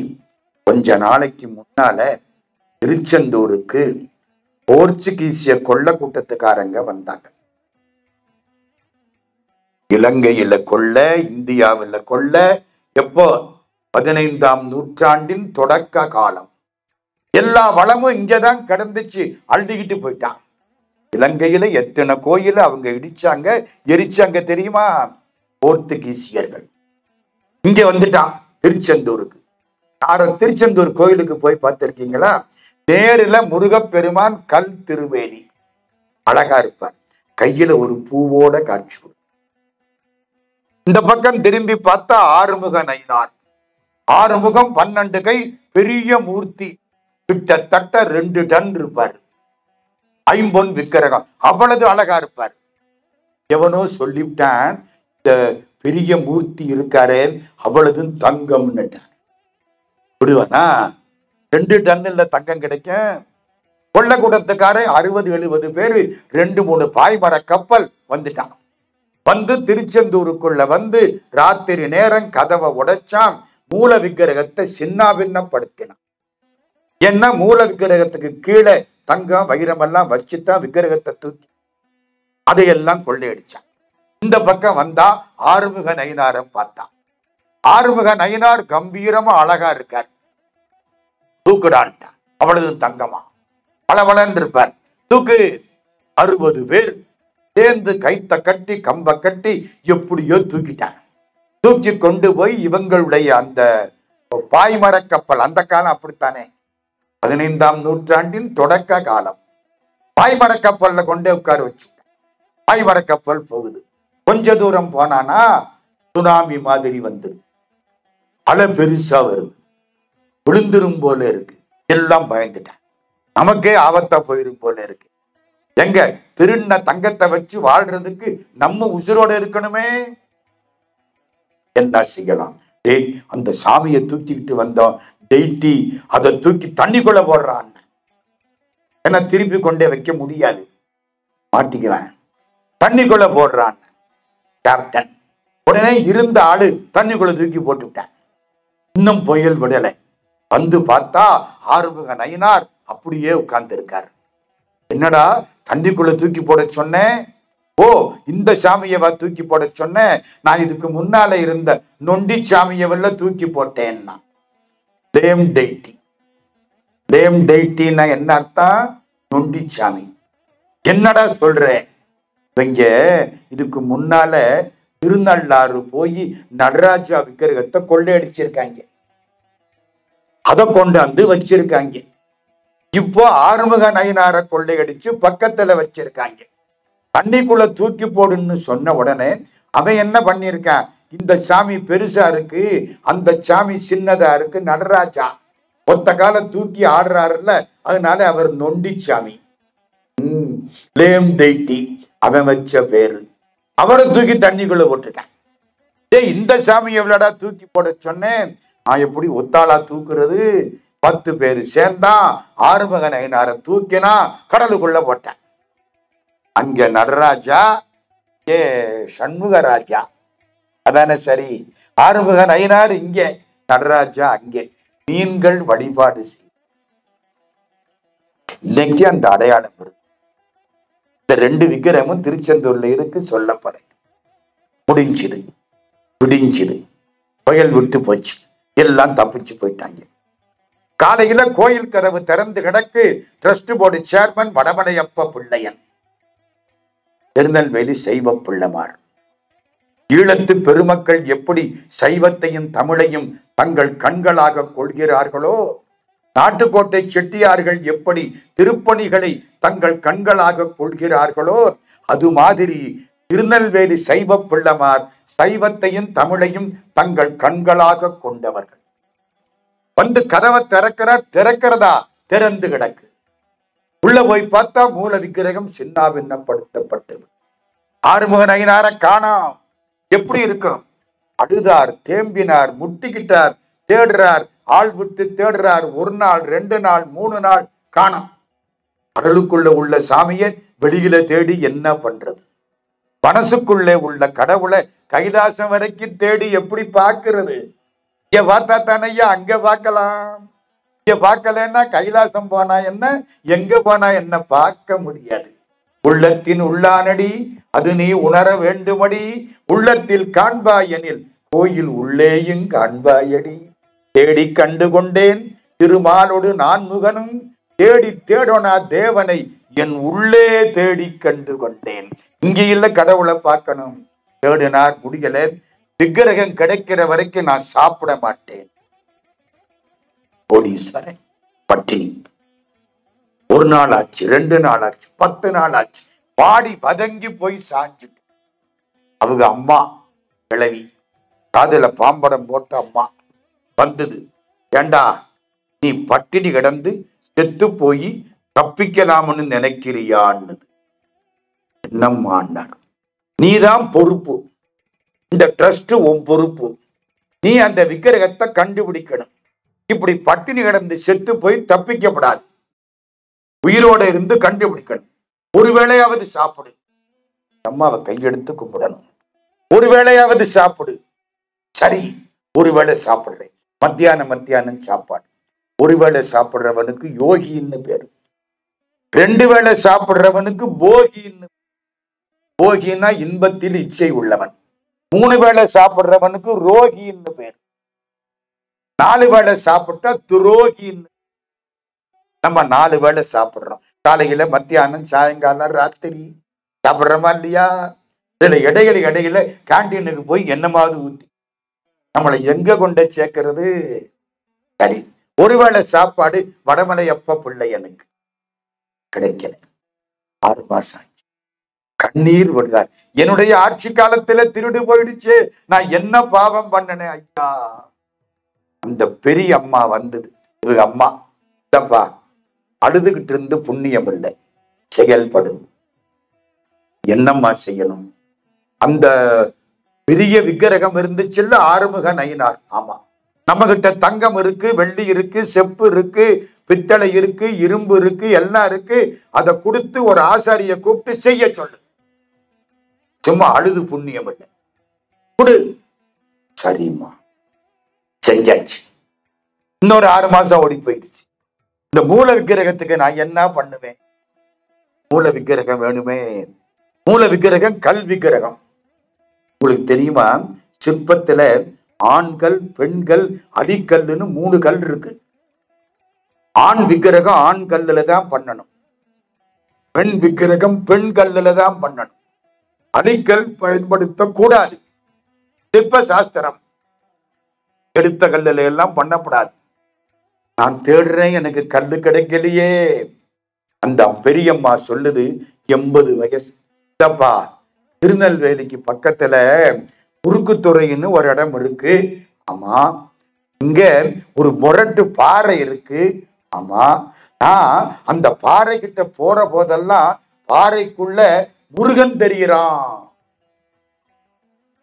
கொஞ்ச நாளைக்கு முன்னால திருச்செந்தூருக்கு போர்ச்சுகீசிய கொள்ள கூட்டத்துக்காரங்க வந்தாங்க. இலங்கையில கொள்ள, இந்தியாவில கொள்ள. எப்போ? 15ஆம் நூற்றாண்டின் தொடக்க காலம். எல்லா வளமும் இங்கதான் கிடந்துச்சு. அழுதுகிட்டு போயிட்டான். இலங்கையில எத்தனை கோயில அவங்க இடிச்சாங்க, எரிச்சாங்க தெரியுமா? போர்த்துகீசியர்கள். இங்க வந்துட்டான் திருச்செந்தூருக்கு. திருச்செந்தூர் கோயிலுக்கு போய் பார்த்திருக்கீங்களா? நேரில் முருகப்பெருமான் கல் திருவேணி, அழகா இருப்பார். கையில ஒரு பூவோட காட்சி கொடுத்தார். இந்த பக்கம் திரும்பி பார்த்தா ஆறுமுக நயினார். ஆறுமுகம் 12 கை, பெரிய மூர்த்தி, கிட்டத்தட்ட 2 டன் இருப்பார். ஐம்பொன் விக்கிரகம், அவ்வளவு அழகா இருப்பார். எவனோ சொல்லிவிட்டான், இந்த பெரிய மூர்த்தி இருக்காரே அவ்வளவு தங்கம்னுட்டான். விடுவானா? 2 டன்னுல தங்கம் கிடைக்கும்? கொள்ளக்கூடத்துக்காரன் 60-70 பேரு 2-3 பாய்மர கப்பல் வந்துட்டான். வந்து திருச்செந்தூருக்குள்ள வந்து ராத்திரி நேரம் கதவை உடைச்சான். மூல விக்கிரகத்தை சின்னாபின்னப்படுத்தினான். என்ன மூல விக்கிரகத்துக்கு கீழே தங்கம் வைரமெல்லாம் வச்சுட்டான். விக்கிரகத்தை தூக்கி அதையெல்லாம் கொள்ளையடிச்சான். இந்த பக்கம் வந்தா ஆறுமுக நயினாரை பார்த்தான். ஆறுமுக நயினார் கம்பீரமா அழகா இருக்கார். தூக்குடான்ட்டான். அவ்வளவு தங்கமா பளபளன்னு இருப்பார். தூக்கு. 60 பேர் சேர்ந்து கைத்த கட்டி கம்ப கட்டி எப்படியோ தூக்கிட்டாங்க. தூக்கி கொண்டு போய் இவங்களுடைய அந்த பாய்மர கப்பல், அந்த காலம் அப்படித்தானே, 15ஆம் நூற்றாண்டின் தொடக்க காலம். பாய்மர கப்பல்ல கொண்டே உட்கார வச்சு பாய்மர கப்பல் போகுது. கொஞ்ச தூரம் போனானா சுனாமி மாதிரி வந்துடும். அலை பெருசா வருது. விழுந்துரும் போல இருக்கு. எல்லாம் பயந்துட்டான். நமக்கே ஆபத்தா போயிரும் போல இருக்கு. எங்க திருண்ண தங்கத்தை வச்சு வாழ்றதுக்கு நம்ம உசுரோட இருக்கணுமே. என்ன செய்யலாம்? டேய், அந்த சாமியை தூக்கிக்கிட்டு வந்தோம் டெய்டி, அதை தூக்கி தண்ணிக்குள்ள போடுறான். என்ன திருப்பி கொண்டே வைக்க முடியாது, மாட்டிக்குவேன். தண்ணிக்குள்ள போடுறான் கேப்டன். உடனே இருந்த ஆளு தண்ணிக்குள்ள தூக்கி போட்டுவிட்டேன். இன்னும் புயல் விடலை. வந்து பார்த்தா ஆறுமுக நயினார் அப்படியே உட்கார்ந்து இருக்காரு. என்னடா தண்ணிக்குள்ள தூக்கி போட சொன்னேன்? ஓ, இந்த சாமியவா தூக்கி போட சொன்னேன்? நான் இதுக்கு முன்னால இருந்த நொண்டி சாமியவல்ல தூக்கி போட்டேன்னா. லேம் டெய்டி. லேம் டெய்டின்னா என்ன அர்த்தம்? நொண்டி சாமி. என்னடா சொல்றேன்? இவங்க இதுக்கு முன்னால திருநள்ளாறு போய் நடராஜா விக்கிரகத்தை கொள்ளையடிச்சிருக்காங்க. அதை கொண்டு வந்து வச்சிருக்காங்க. இப்போ ஆறுமுக நயினாரை கொள்ளையடிச்சு பக்கத்துல வச்சிருக்காங்க. தண்ணிக்குள்ள தூக்கி போடுன்னு சொன்ன உடனே அவன் என்ன பண்ணிருக்கான்? இந்த சாமி பெருசா இருக்கு, அந்த சாமி சின்னதா இருக்கு. நடராஜா ஒத்த கால தூக்கி ஆடுறாருல, அதனால அவர் நொண்டி சாமி. லேம் டெய்டி அவன் வச்ச பேரு. அவரை தூக்கி தண்ணிக்குள்ள போட்டிருக்கான். இந்த சாமி எவ்வளோடா தூக்கி போட சொன்னேன்? நான் எப்படி ஒத்தாளா தூக்குறது? 10 பேர் சேர்ந்தான். ஆறுமுக நயினாரை தூக்கினா கடலுக்குள்ள போட்டேன். அங்க நடராஜா, சண்முகராஜா. அதானே சரி. ஆறுமுக நயினார் இங்க, நடராஜா அங்கே. மீன்கள் வழிபாடு செய். இன்னைக்கு அந்த அடையாளம் இருக்கு. இந்த 2 விக்கிரமும் திருச்செந்தூர்ல இருக்கு. சொல்ல போறேன். முடிஞ்சுது, விடிஞ்சுது, புயல் விட்டு போச்சு. எல்லாம் தப்பிச்சு போயிட்டாங்க. காலையில கோயில் கதவு திறந்து கிடக்கு. Trust board chairman Vadamalaiyappa Pillaiyan, Tirunelveli Saiva Pillaimar. ஈழத்து பெருமக்கள் எப்படி சைவத்தையும் தமிழையும் தங்கள் கண்களாக கொள்கிறார்களோ, நாட்டுக்கோட்டை செட்டியார்கள் எப்படி திருப்பணிகளை தங்கள் கண்களாக கொள்கிறார்களோ, அது மாதிரி திருநெல்வேலி சைவ பிள்ளைமார் சைவத்தையும் தமிழையும் தங்கள் கண்களாக கொண்டவர்கள். வந்து கதவை திறக்கிறார். திறக்கிறதா? திறந்து கிடக்கு. உள்ள போய் பார்த்தா மூல விக்கிரகம் சின்னாபின்னப்படுத்தப்பட்டது. ஆறுமுக நயினாரை காணோம். எப்படி இருக்கும்? அழுதார், தேம்பினார், முட்டிக்கிட்டார், தேடுறார், ஆள் விட்டு தேடுறார். 1 நாள், 2 நாள், 3 நாள் காணோம். கடலுக்குள்ள உள்ள சாமியை வெளியில தேடி என்ன பண்றது? மனசுக்குள்ளே உள்ள கடவுளை கைலாசம் வரைக்கும் தேடி எப்படி பார்க்கிறது? இங்க பார்த்தா தானையா அங்க பார்க்கலாம். இங்க பார்க்கலன்னா கைலாசம் போனா என்ன, எங்க போனா என்ன பார்க்க முடியாது. உள்ளத்தின் உள்ளானடி அது நீ உணர வேண்டுமடி, உள்ளத்தில் காண்பாய் எனில் கோயில் உள்ளேயும் காண்பாயடி. தேடி கண்டு கொண்டேன் திருமாலோடு நான் முகனும், தேடி தேடோனா தேவனை என் உள்ளே தேடி கண்டு கொண்டேன். இங்க இல்ல கடவுளை பார்க்கணும். தேடினார், முடியல. விக்கிரகம் கிடைக்கிற வரைக்கும் நான் சாப்பிட மாட்டேன். கோடீஸ்வரன் பட்டினி. 1 நாள் ஆச்சு, 2 நாள் ஆச்சு, 10 நாள் ஆச்சு. பாடி வதங்கி போய் சாஞ்சிட்டு அவங்க அம்மா கிளவி காதுல பாம்படம் போட்ட அம்மா வந்தது. ஏண்டா, நீ பட்டினி கிடந்து செத்து போய் தப்பிக்கலாம்னு நினைக்கிறியான்னு. என்னம்மான்னார். நீதான் பொறுப்பு. இந்த ட்ரஸ்ட் உன் பொறுப்பு. நீ அந்த விக்கிரகத்தை கண்டுபிடிக்கணும். இப்படி பட்டினி கிடந்து செத்து போய் தப்பிக்கப்படாது. உயிரோட இருந்து கண்டுபிடிக்கணும். ஒரு வேளையாவது சாப்பிடு. அம்மாவை கையெடுத்து கும்பிடணும். ஒரு வேளையாவது சாப்பிடு. சரி, ஒரு வேளை சாப்பிடுறேன். மத்தியானம் சாப்பாடு. ஒரு வேளை சாப்பிடுறவனுக்கு யோகின்னு பேரு. 2 வேளை சாப்பிடுறவனுக்கு போகின்னு. போகின்னா இன்பத்தில் இச்சை உள்ளவன். 3 வேளை சாப்பிடுறவனுக்கு ரோகின்னு பேரு. 4 வேளை சாப்பிட்டா துரோகின்னு. நம்ம 4 வேளை சாப்பிடுறோம். காலையில, மத்தியானம், சாயங்காலம், ராத்திரி சாப்பிடுறோமா இல்லையா? இதுல இடையில கேண்டீனுக்கு போய் என்னமாவது ஊத்தி நம்மளை எங்க கொண்ட சேர்க்கிறது? சரி, ஒருவேளை சாப்பாடு வடமலையப்ப பிள்ளை எனக்கு கிடைக்கல. 6 மாசம் ஆச்சு. கண்ணீர் விடுறார். என்னுடைய ஆட்சி காலத்துல திருடு போயிடுச்சு. நான் என்ன பாவம் பண்ணனே ஐயா? அந்த பெரிய அம்மா வந்தது. இவங்க அம்மா இல்லப்பா, அழுதுகிட்டு இருந்து புண்ணியம் இல்லை, செயல்படும். என்னம்மா செய்யணும்? அந்த பெரிய விக்கிரகம் இருந்துச்சுல்ல, ஆறுமுக நயினார். ஆமா, நம்ம கிட்ட தங்கம் இருக்கு, வெள்ளி இருக்கு, செப்பு இருக்கு, பித்தளை இருக்கு, இரும்பு இருக்கு, எல்லாம் இருக்கு. அதை கொடுத்து ஒரு ஆசாரிய கூப்பிட்டு செய்ய சொல்லு. சும்மா அழுது புண்ணியம் இல்லை, கொடு. சரிம்மா, செஞ்சாச்சு. இன்னொரு 6 மாசம் ஓடி போயிடுச்சு. இந்த மூல விக்கிரகத்துக்கு நான் என்ன பண்ணுவேன்? மூல விக்கிரகம் வேணுமே. மூல விக்கிரகம் கல் விக்கிரகம். உங்களுக்கு தெரியுமா? சிற்பத்துல ஆண்கள், பெண்கள், அடிக்கல்லுன்னு 3 கல் இருக்கு. ஆண் விக்கிரகம் ஆண் கல்லுல தான் பண்ணணும். பெண் விக்கிரகம் பெண் கல்லுல தான் பண்ணணும். அடிக்கல் பயன்படுத்த கூடாது. சிற்ப சாஸ்திரம். எடுத்த கல்லுல எல்லாம் பண்ணப்படாது. நான் தேடுறேன், எனக்கு கல்லு கிடைக்கலையே. அந்த பெரியம்மா சொல்லுது, 80 வயசு. இல்லப்பா, திருநெல்வேலிக்கு பக்கத்துல குறுக்குத்துறைன்னு ஒரு இடம் இருக்கு. ஆமா, இங்க ஒரு முரட்டு பாறை இருக்கு. ஆமா, நான் அந்த பாறை கிட்ட போற போதெல்லாம் பாறைக்குள்ள முருகன் தெரிகிறான்.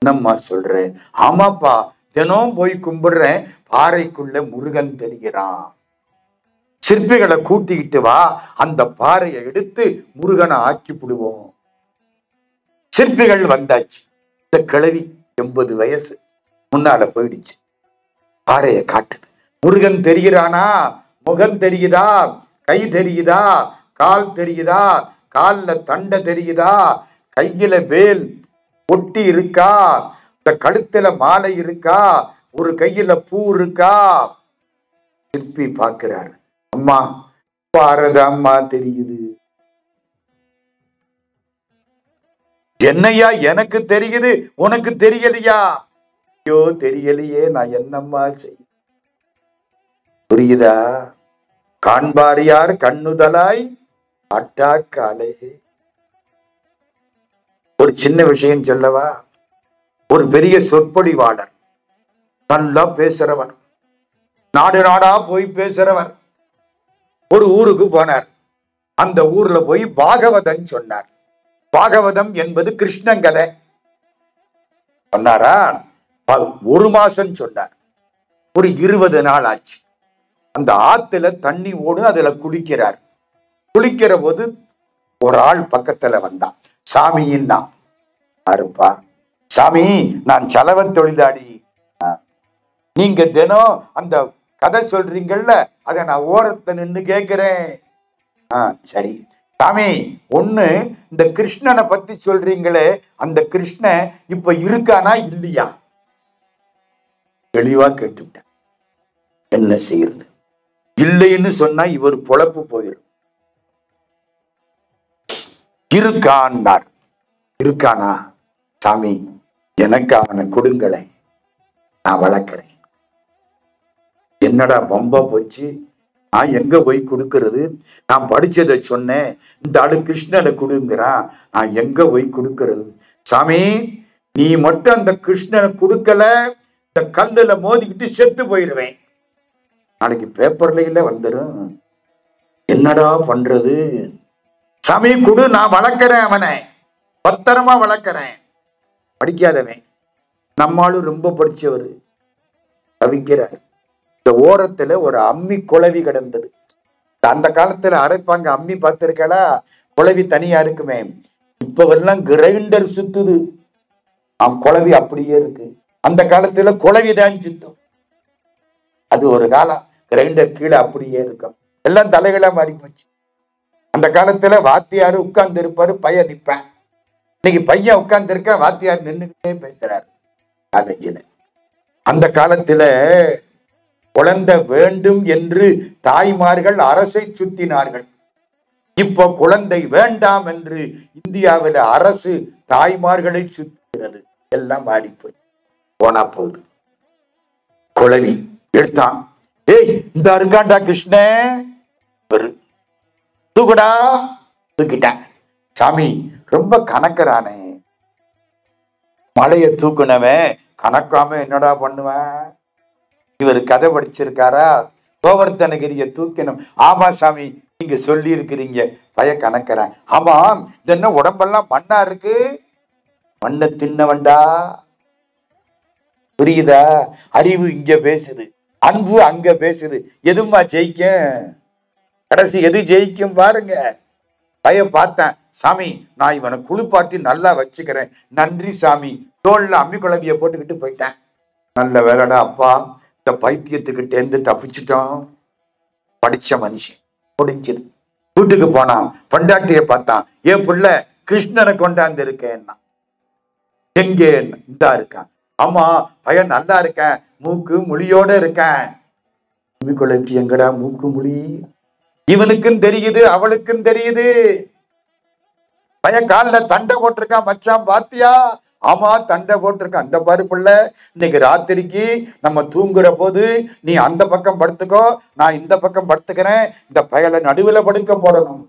என்னம்மா சொல்றேன்? ஆமாப்பா, தினம் போய் கும்பிடுறேன், பாறைக்குள்ள முருகன் தெரிகிறான். சிற்பிகளை கூட்டிக்கிட்டு வா, அந்த பாறையை எடுத்து முருகனை ஆக்கி விடுவோம். சிற்பிகள் வந்தாச்சு. இந்த கிழவி 80 வயசு முன்னால போயிடுச்சு. பாறையை காட்டுது. முருகன் தெரிகிறானா? முகம் தெரியுதா? கை தெரியுதா? கால் தெரியுதா? கால்ல தண்டை தெரியுதா? கையில வேல் ஒட்டி இருக்கா? இந்த கழுத்துல மாலை இருக்கா? ஒரு கையில பூ இருக்கா? சிற்பி பார்க்கிறார். அம்மா, பாரதாம்மா தெரியுது. என்னையா எனக்கு தெரியுது, உனக்கு தெரியலையா? ஐயோ, தெரியலையே, நான் என்னம்மா செய்ய? புரியுதா? காண்பார் யார் கண்ணுதலாய் அட்டாக்காலே. ஒரு சின்ன விஷயம் சொல்லவா? ஒரு பெரிய சொற்பொழிவாளர், நல்லா பேசுறவர், நாடு நாடா போய் பேசுறவர், ஒரு ஊருக்கு போனார். அந்த ஊர்ல போய் பாகவதம் சொன்னார். பாகவதம் என்பது கிருஷ்ணன் கதை சொன்னாரா? 1 மாசம் சொன்னார். ஒரு 20 நாள் ஆச்சு. அந்த ஆத்துல தண்ணி ஓடும், அதுல குளிக்கிறார். குளிக்கிற போது ஒரு ஆள் பக்கத்துல வந்தான். சாமியின் தான். யாருப்பா? சாமி, நான் சலவ தொழிலாளி. நீங்க தினம் அந்த கதை சொல்றீங்கல்ல, அதை நான் ஓரத்தை நின்று கேட்கிறேன். சரி சாமி, ஒண்ணு இந்த கிருஷ்ணனை பத்தி சொல்றீங்களே, அந்த கிருஷ்ணன் இப்ப இருக்கானா இல்லையா? தெளிவா கேட்டுட்டேன். என்ன செய்யறது? இல்லைன்னு சொன்னா இவர் பொழப்பு போயிடும். இருக்கான்னார். இருக்கானா? சாமி, எனக்கு அவனை கொடுங்களேன், நான் வளர்க்கிறேன். என்னடா வம்பா போச்சு, நான் எங்க போய் கொடுக்கறது? நான் படிச்சதை சொன்னேன், இந்த ஆளு கிருஷ்ணனை கொடுங்கிறான், நான் எங்க போய் கொடுக்கறது? சாமி, நீ மட்டும் அந்த கிருஷ்ணனை கொடுக்கல, இந்த கல்லுல மோதிக்கிட்டு செத்து போயிடுவேன். நாளைக்கு பேப்பர்ல இல்ல வந்துடும். என்னடா பண்றது? சாமி கொடு, நான் வளர்க்கிறேன், அவனை பத்திரமா வளர்க்கிறேன். படிக்காதவன், நம்மாலும் ரொம்ப படிச்சவரு, தவிக்கிறார். இந்த ஓரத்துல ஒரு அம்மி குளவி கிடந்தது. அந்த காலத்துல அரைப்பாங்க, அம்மி பார்த்திருக்கா, குழவி தனியா இருக்குமே. இப்பவெல்லாம் கிரைண்டர் சுத்துது, குழவி அப்படியே இருக்கு. அந்த காலத்துல குழவிதான் சுத்தும். அது ஒரு காலம். கிரைண்டர் கீழே அப்படியே இருக்கும். எல்லாம் தலைகளா மாறி போச்சு. அந்த காலத்துல வாத்தியாரு உட்கார்ந்து இருப்பாரு, பையன் நிப்பேன். இன்னைக்கு பையன் உட்கார்ந்து இருக்க, வாத்தியார் நின்றுகிட்டே பேசுறாரு காலேஜில. அந்த காலத்துல குழந்தை வேண்டும் என்று தாய்மார்கள் அரசை சுத்தினார்கள். இப்போ குழந்தை வேண்டாம் என்று இந்தியாவில் அரசு தாய்மார்களை சுத்துகிறது. எல்லாம் மாறிப்போய் போனா போகுது. குழவி எடுத்தான், ஏய் இந்த இருக்காண்டா கிருஷ்ண, தூக்குடா. தூக்கிட்டேன். சாமி ரொம்ப கணக்குறானே, மலையை தூக்குனவன் கணக்காம என்னடா பண்ணுவேன்? இவர் கதை படிச்சிருக்காரா? கோவர்த்தனகிரிய தூக்கணும். ஆமா சாமி, நீங்க சொல்லி இருக்கிறீங்க, பய கணக்குறேன். ஆமா, இது என்ன உடம்பெல்லாம் மண்ணா இருக்கு? மண்ணை தின்னவன்டா. புரியுதா? அறிவு இங்க பேசுது, அன்பு அங்க பேசுது. எதுமா ஜெயிக்க? கடைசி எது ஜெயிக்கும் பாருங்க. பய பார்த்தேன், சாமி நான் இவனை குளிப்பாட்டி நல்லா வச்சுக்கிறேன், நன்றி சாமி. தோல்ல அம்மி குழம்பிய போட்டுக்கிட்டு போயிட்டேன். நல்ல வேலைடா அப்பா, இந்த பைத்தியத்துக்கிட்ட இருந்து தப்பிச்சிட்டோம். படிச்ச மனுஷன், முடிஞ்சது. வீட்டுக்கு போனான், பொண்டாட்டிய பார்த்தான். ஏன் புள்ள கிருஷ்ணனை கொண்டாந்து இருக்கேன்னா, எங்கே? இந்தா இருக்கான். ஆமா பையன் நல்லா இருக்கேன், மூக்கு மொழியோட இருக்கேன். அம்மிக்குழம்பி எங்கடா மூக்கு மொழி? இவனுக்கும் தெரியுது, அவளுக்கும் தெரியுது. பையன் காலில் தண்டை போட்டிருக்கான். மச்சான் பாத்தியா? ஆமா தண்டை போட்டிருக்கான். அந்த பருப்புள்ள இன்னைக்கு ராத்திரிக்கு நம்ம தூங்குற போது நீ அந்த பக்கம் படுத்துக்கோ, நான் இந்த பக்கம் படுத்துக்கிறேன். இந்த பயலை நடுவில் படுக்க போடணும்.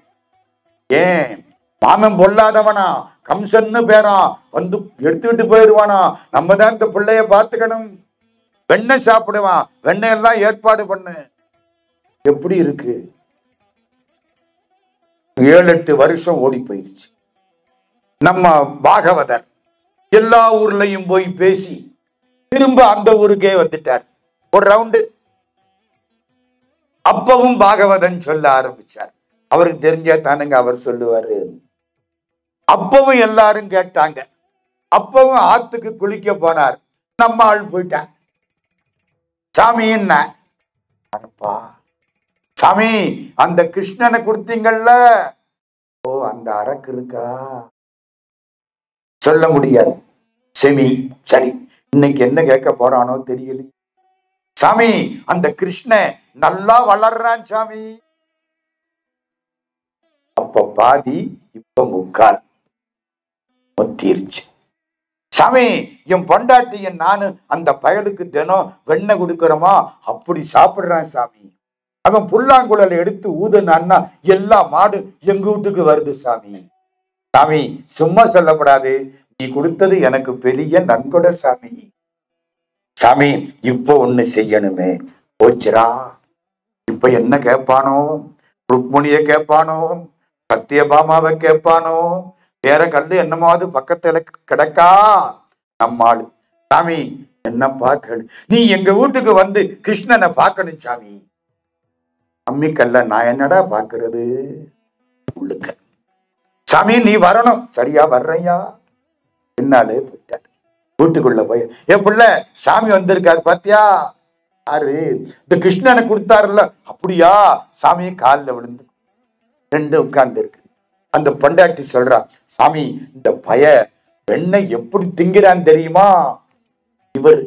ஏன்? மாமன் பொல்லாதவனா, கம்சன்னு பேரா, வந்து எடுத்துக்கிட்டு போயிடுவானா. நம்ம தான் இந்த பிள்ளைய பார்த்துக்கணும். வெண்ணெய் சாப்பிடுவான், வெண்ணெய் எல்லாம் ஏற்பாடு பண்ணு. எப்படி இருக்கு? 7-8 வருஷம் ஓடி போயிடுச்சு. நம்ம பாகவதர் எல்லா ஊர்லயும் போய் பேசி திரும்ப அந்த ஊருக்கே வந்துட்டார். ஒரு ரவுண்டு. அப்பவும் பாகவதன் சொல்ல ஆரம்பிச்சார். அவருக்கு தெரிஞ்சா தானுங்க அவர் சொல்லுவாரு. அப்பவும் எல்லாரும் கேட்டாங்க. அப்பவும் ஆத்துக்கு குளிக்க போனார். நம்ம ஆள் போயிட்டான். சாமி என்ன சாமி, அந்த கிருஷ்ணனை கொடுத்தீங்கல்ல, ஓ அந்த அரக்கு இருக்கா? சொல்ல முடியாது. செமி சரி, இன்னைக்கு என்ன கேட்க போறானோ தெரியல. சாமி அந்த கிருஷ்ண நல்லா வளர்றான் சாமி. அப்ப பாதி, இப்ப முக்கால் முத்திருச்சு. சாமி என் பொண்டாட்டிய நானு அந்த பயலுக்கு தினம் வெண்ணெய் கொடுக்கிறோமா, அப்படி சாப்பிடுறான் சாமி. அவன் புல்லாங்குழல் எடுத்து ஊதுனான்னா எல்லா மாடு எங்க வீட்டுக்கு வருது சாமி. சாமி சும்மா சொல்லப்படாது, நீ கொடுத்தது எனக்கு பெரிய நன்கொடை சாமி. சாமி இப்ப ஒண்ணு செய்யணுமே. போச்சுரா. இப்ப என்ன கேட்பானோ? ருக்மணிய கேட்பானோ? சத்தியபாமாவை கேட்பானோ? வேற கல்லு என்னமாவது பக்கத்துல கிடக்கா? நம்மாளு. சாமி என்னப்பா கேளு, நீ எங்க வீட்டுக்கு வந்து கிருஷ்ணனை பார்க்கணும் சாமி. அம்மிக்கல்ல நான் என்னடா பாக்குறது? உள்ளுக்க. சாமி நீ வரணும். சரியா வர்றையா? பின்னாலே போயிட்டார். வீட்டுக்குள்ள போய், ஏ புள்ள சாமி வந்திருக்காரு பாத்தியா? யாரு? இந்த கிருஷ்ணனை கொடுத்தாருல்ல. அப்படியா? சாமி காலில் விழுந்து ரெண்டு உட்கார்ந்து இருக்கு. அந்த பொண்டாட்டி சொல்றா, சாமி இந்த பய வெண்ணெய் எப்படி திங்கிறான்னு தெரியுமா? இவர்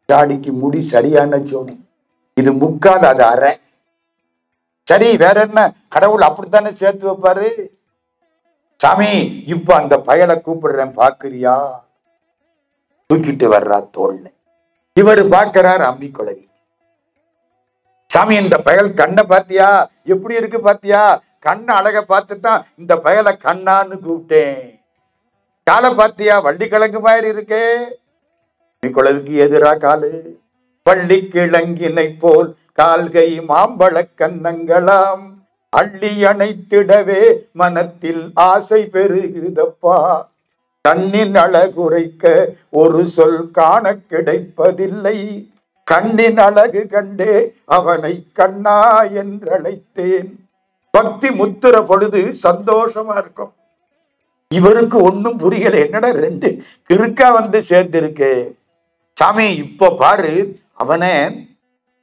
தாடிக்கு முடி சரியான ஜோடி, இது முக்கால், அது அரை. சரி வேற என்ன, கடவுள் அப்படித்தானே சேர்த்து வைப்பாரு. சாமி இப்ப அந்த பயலை கூப்பிடுறேன் பாக்குறியா? தூக்கிட்டு வர்றா தோல்ல. இவரு பாக்குறார் அம்மி குழவி. சாமி இந்த பயல் கண்ணை பாத்தியா? எப்படி இருக்கு பாத்தியா? கண்ண அழக பார்த்துதான் இந்த பயலை கண்ணான்னு கூப்பிட்டேன். காலை பாத்தியா? வள்ளி கிழங்கு மாதிரி இருக்கே. அம்மி குழவிக்கு எதிரா காலு. பள்ளி கிழங்கினை போல் கால்கை மாம்பழ கன்னங்களாம், அள்ளி அணைத்திடவே மனத்தில் ஆசை பெருகுதப்பா. கண்ணின் அழகுரைக்க ஒரு சொல் காண கிடைப்பதில்லை, கண்ணின் அழகு கண்டே அவனை கண்ணா என்றழைத்தேன். பக்தி முத்துற பொழுது சந்தோஷமா இருக்கும். இவருக்கு ஒன்னும் புரியல, என்னடா ரெண்டு கிறுக்கா வந்து சேர்ந்திருக்கு. சாமி இப்ப பாரு, அவனை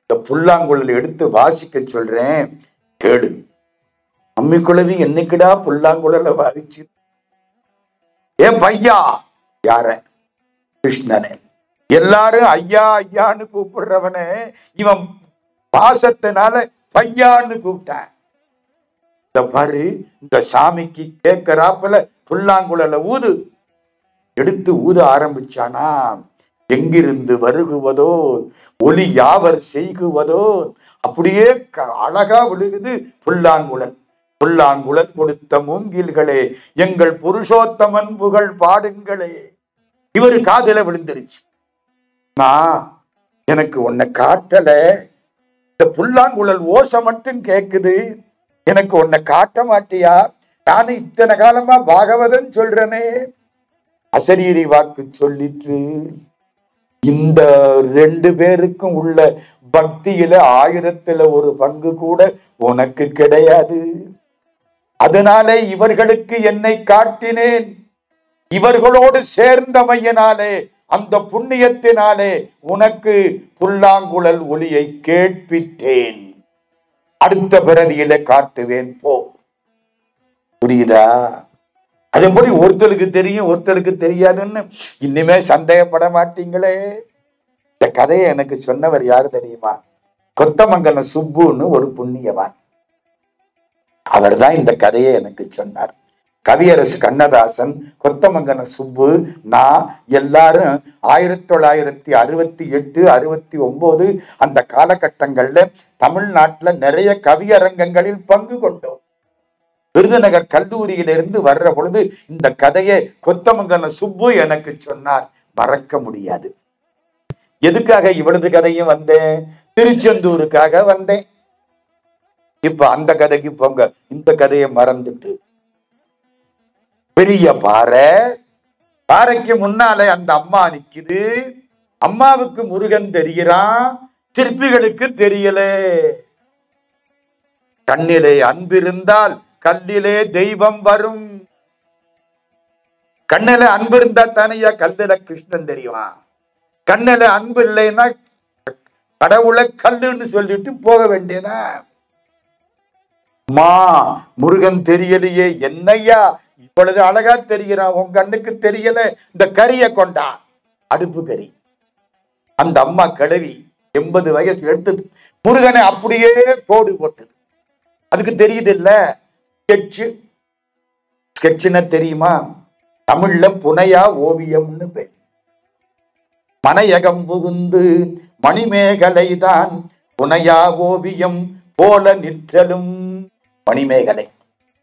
இந்த புல்லாங்குழல் எடுத்து வாசிக்க சொல்றேன் கேடு. அம்மி குழவி என்னைக்குடா புல்லாங்குழல வாசிச்சு? ஏன் பையா? யார? கிருஷ்ணனே. எல்லாரும் ஐயா ஐயான்னு கூப்பிடுறவனே இவன் பாசத்தினால பையான்னு கூப்பிட்டான். இந்த பாரு, இந்த சாமிக்கு கேட்கறாப்புல புல்லாங்குழல ஊது. எடுத்து ஊத ஆரம்பிச்சானா, எங்கிருந்து வருகுவதோ ஒளி யாவர் செய்குவதோ அப்படியே அழகா விழுகுது புல்லாங்குழல். புல்லாங்குழல் கொடுத்த மூங்கில்களே எங்கள் புருஷோத்தமன் புகழ் பாடுங்களே. இவரு காதுல விழுந்துருச்சு. நான் எனக்கு உன்னை காட்டல, இந்த புல்லாங்குழல் ஓசை மட்டும் கேக்குது, எனக்கு உன்னை காட்ட மாட்டியா? நானும் இத்தனை காலமா பாகவதன் சொல்றனே. அசரீரி வாக்கு சொல்லிட்டு இந்த ரெண்டு பேருக்கும் உள்ள பக்தியில 1000ல் 1 பங்கு கூட உனக்கு கிடையாது. அதனாலே இவர்களுக்கு என்னை காட்டினேன். இவர்களோடு சேர்ந்தமையினாலே, அந்த புண்ணியத்தினாலே உனக்கு புல்லாங்குழல் ஒலியை கேட்பித்தேன். அடுத்த பிறவியில காட்டுவேன் போ. புரியுதா? அதேபடி ஒருத்தருக்கு தெரியும் ஒருத்தருக்கு தெரியாதுன்னு இனிமே சந்தேகப்பட மாட்டீங்களே. இந்த கதையை எனக்கு சொன்னவர் யாரு தெரியுமா? கொத்தமங்கலம் சுப்புன்னு ஒரு புண்ணியவான். அவர் தான் இந்த கதையை எனக்கு சொன்னார். கவியரசு கண்ணதாசன், கொத்தமங்கலம் சுப்பு, நான் எல்லாரும் 1968 69 அந்த காலகட்டங்கள்ல தமிழ்நாட்டுல நிறைய கவியரங்கங்களில் பங்கு கொண்டோம். விருதுநகர் கல்லூரியிலிருந்து வர்ற பொழுது இந்த கதையை கொத்தமங்கலம் சுப்பு எனக்கு சொன்னார். மறக்க முடியாது. எதுக்காக இவ்வளவு கதையும் வந்தேன்? திருச்செந்தூருக்காக வந்தேன். இப்ப அந்த கதைக்கு போங்க. இந்த கதையை மறந்துட்டு, பெரிய பாறை, பாறைக்கு முன்னாலே அந்த அம்மா நிக்குது. அம்மாவுக்கு முருகன் தெரிகிறான், சிற்பிகளுக்கு தெரியல. கண்ணிலே அன்பிருந்தால் கல்லிலே தெய்வம் வரும். கண்ணில அன்பு இருந்தா தானையா கல்லுல கிருஷ்ணன் தெரியுமா? கண்ணில அன்பு இல்லைன்னா கடவுளை கல்லுன்னு சொல்லிட்டு போக வேண்டியதா? மா முருகன் தெரியலையே, என்னையா இப்பொழுது அழகா தெரிகிறான், உன் கண்ணுக்கு தெரியல, இந்த கறியை கொண்டா, அடுப்பு கறி. அந்த அம்மா கிழவி 80 வயசு எடுத்தது. முருகனை அப்படியே கோடு போட்டது. அதுக்கு தெரியுது இல்ல, ஸ்கெட்சுன்னு தெரியுமா? தமிழ்ல புனையா ஓவியம்னு பேர். மனையகம் புகுந்து மணிமேகலை தான் புனையா ஓவியம் போல நிற்றலும். மணிமேகலை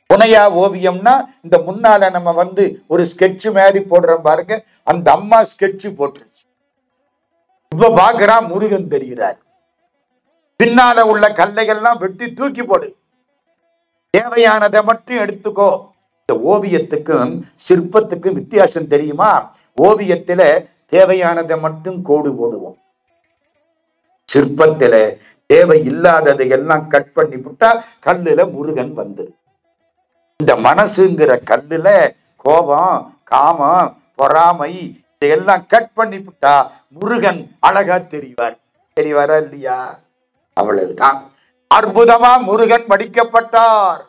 புனையா ஓவியம்னா இந்த முன்னால நம்ம வந்து ஒரு ஸ்கெட்சு மாதிரி போடுறோம் பாருங்க, அந்த அம்மா ஸ்கெட்சு போட்டுருச்சு. இப்ப பாக்குறா முருகன் தெரிகிறார். பின்னால உள்ள கல்லைகள்லாம் வெட்டி தூக்கி போடு, தேவையானதை மட்டும் எடுத்துக்கோ. இந்த ஓவியத்துக்கும் சிற்பத்துக்கும் வித்தியாசம் தெரியுமா? ஓவியத்துல தேவையானதை மட்டும் கோடு போடுவோம், சிற்பத்துல தேவை இல்லாததை எல்லாம் கட் பண்ணி விட்டா கல்லுல முருகன் வந்துரு. இந்த மனசுங்கிற கல்லுல கோபம், காமம், பொறாமை இதையெல்லாம் கட் பண்ணி விட்டா முருகன் அழகா தெரிவாரா இல்லையா? அவ்வளவுதான். அற்புதமா முருகன் வடிக்கப்பட்டார்.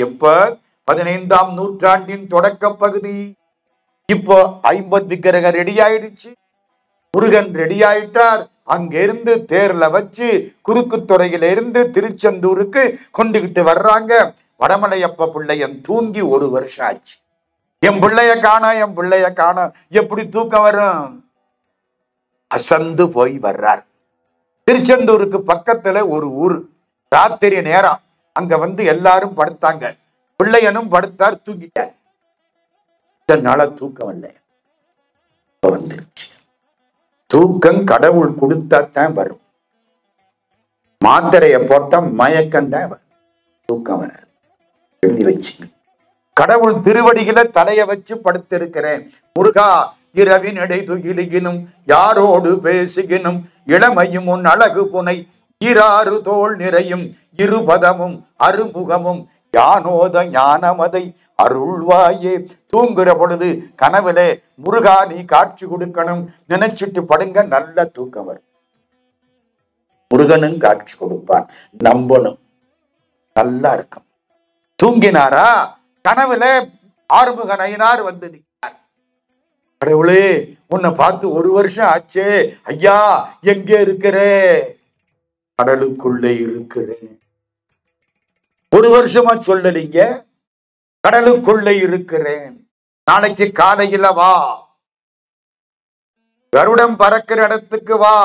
எப்ப? 15ஆம் நூற்றாண்டின் தொடக்க பகுதி. இப்போ 50 விக்கிரகம் ரெடி ஆயிடுச்சு. முருகன் ரெடி ஆயிட்டார். அங்கிருந்து தேர்ல வச்சு குறுக்குத்துறையில இருந்து திருச்செந்தூருக்கு கொண்டுகிட்டு வர்றாங்க. வடமலையப்ப பிள்ளையன் தூங்கி 1 வருஷம் ஆச்சு. என் பிள்ளைய காணோம், எப்படி தூக்கம் வரும்? அசந்து போய் வர்றார். திருச்செந்தூருக்கு பக்கத்துல ஒரு ஊர். ராத்திரி நேரம் அங்க வந்து எல்லாரும் படுத்தாங்க. பிள்ளையனும் படுத்தார், தூங்கிட்டார். இதனால தூக்கம் இல்லை, வந்துருச்சு. தூக்கம் கடவுள் கொடுத்தாத்தான் வரும். மாத்திரைய போட்டா மயக்கம் தான் வரும், தூக்கம் வராது. எழுதி வச்சுங்க. கடவுள் திருவடியில தலைய வச்சு படுத்திருக்கிறேன். முருகா இரவினடை துயிலுகினும் யாரோடு பேசுகினும் இளமையும் உன் அழகு புனை ஈராறு தோல் நிறையும் இருபதமும் அருமுகமும் யானோத ஞானமதை அருள்வாயே. தூங்குற பொழுது கனவுல முருகா நீ காட்சி கொடுக்கணும், நினைச்சிட்டு படுங்க, நல்ல தூக்கம் வரும். முருகனும் காட்சி கொடுப்பான், நம்பணும், நல்லா இருக்கும். தூங்கினாரா, கனவுல ஆறுமுக நயினார் வந்து நிற்கிறார். கடவுளே உன்னை பார்த்து 1 வருஷம் ஆச்சே, ஐயா எங்கே இருக்கிறே? கடலுக்குள்ளே இருக்கிறேன். 1 வருஷமா சொல்லலீங்க, கடலுக்குள்ளே இருக்கிறேன். நாளைக்கு காலையில வா, கருடம் பறக்கிற இடத்துக்கு வா,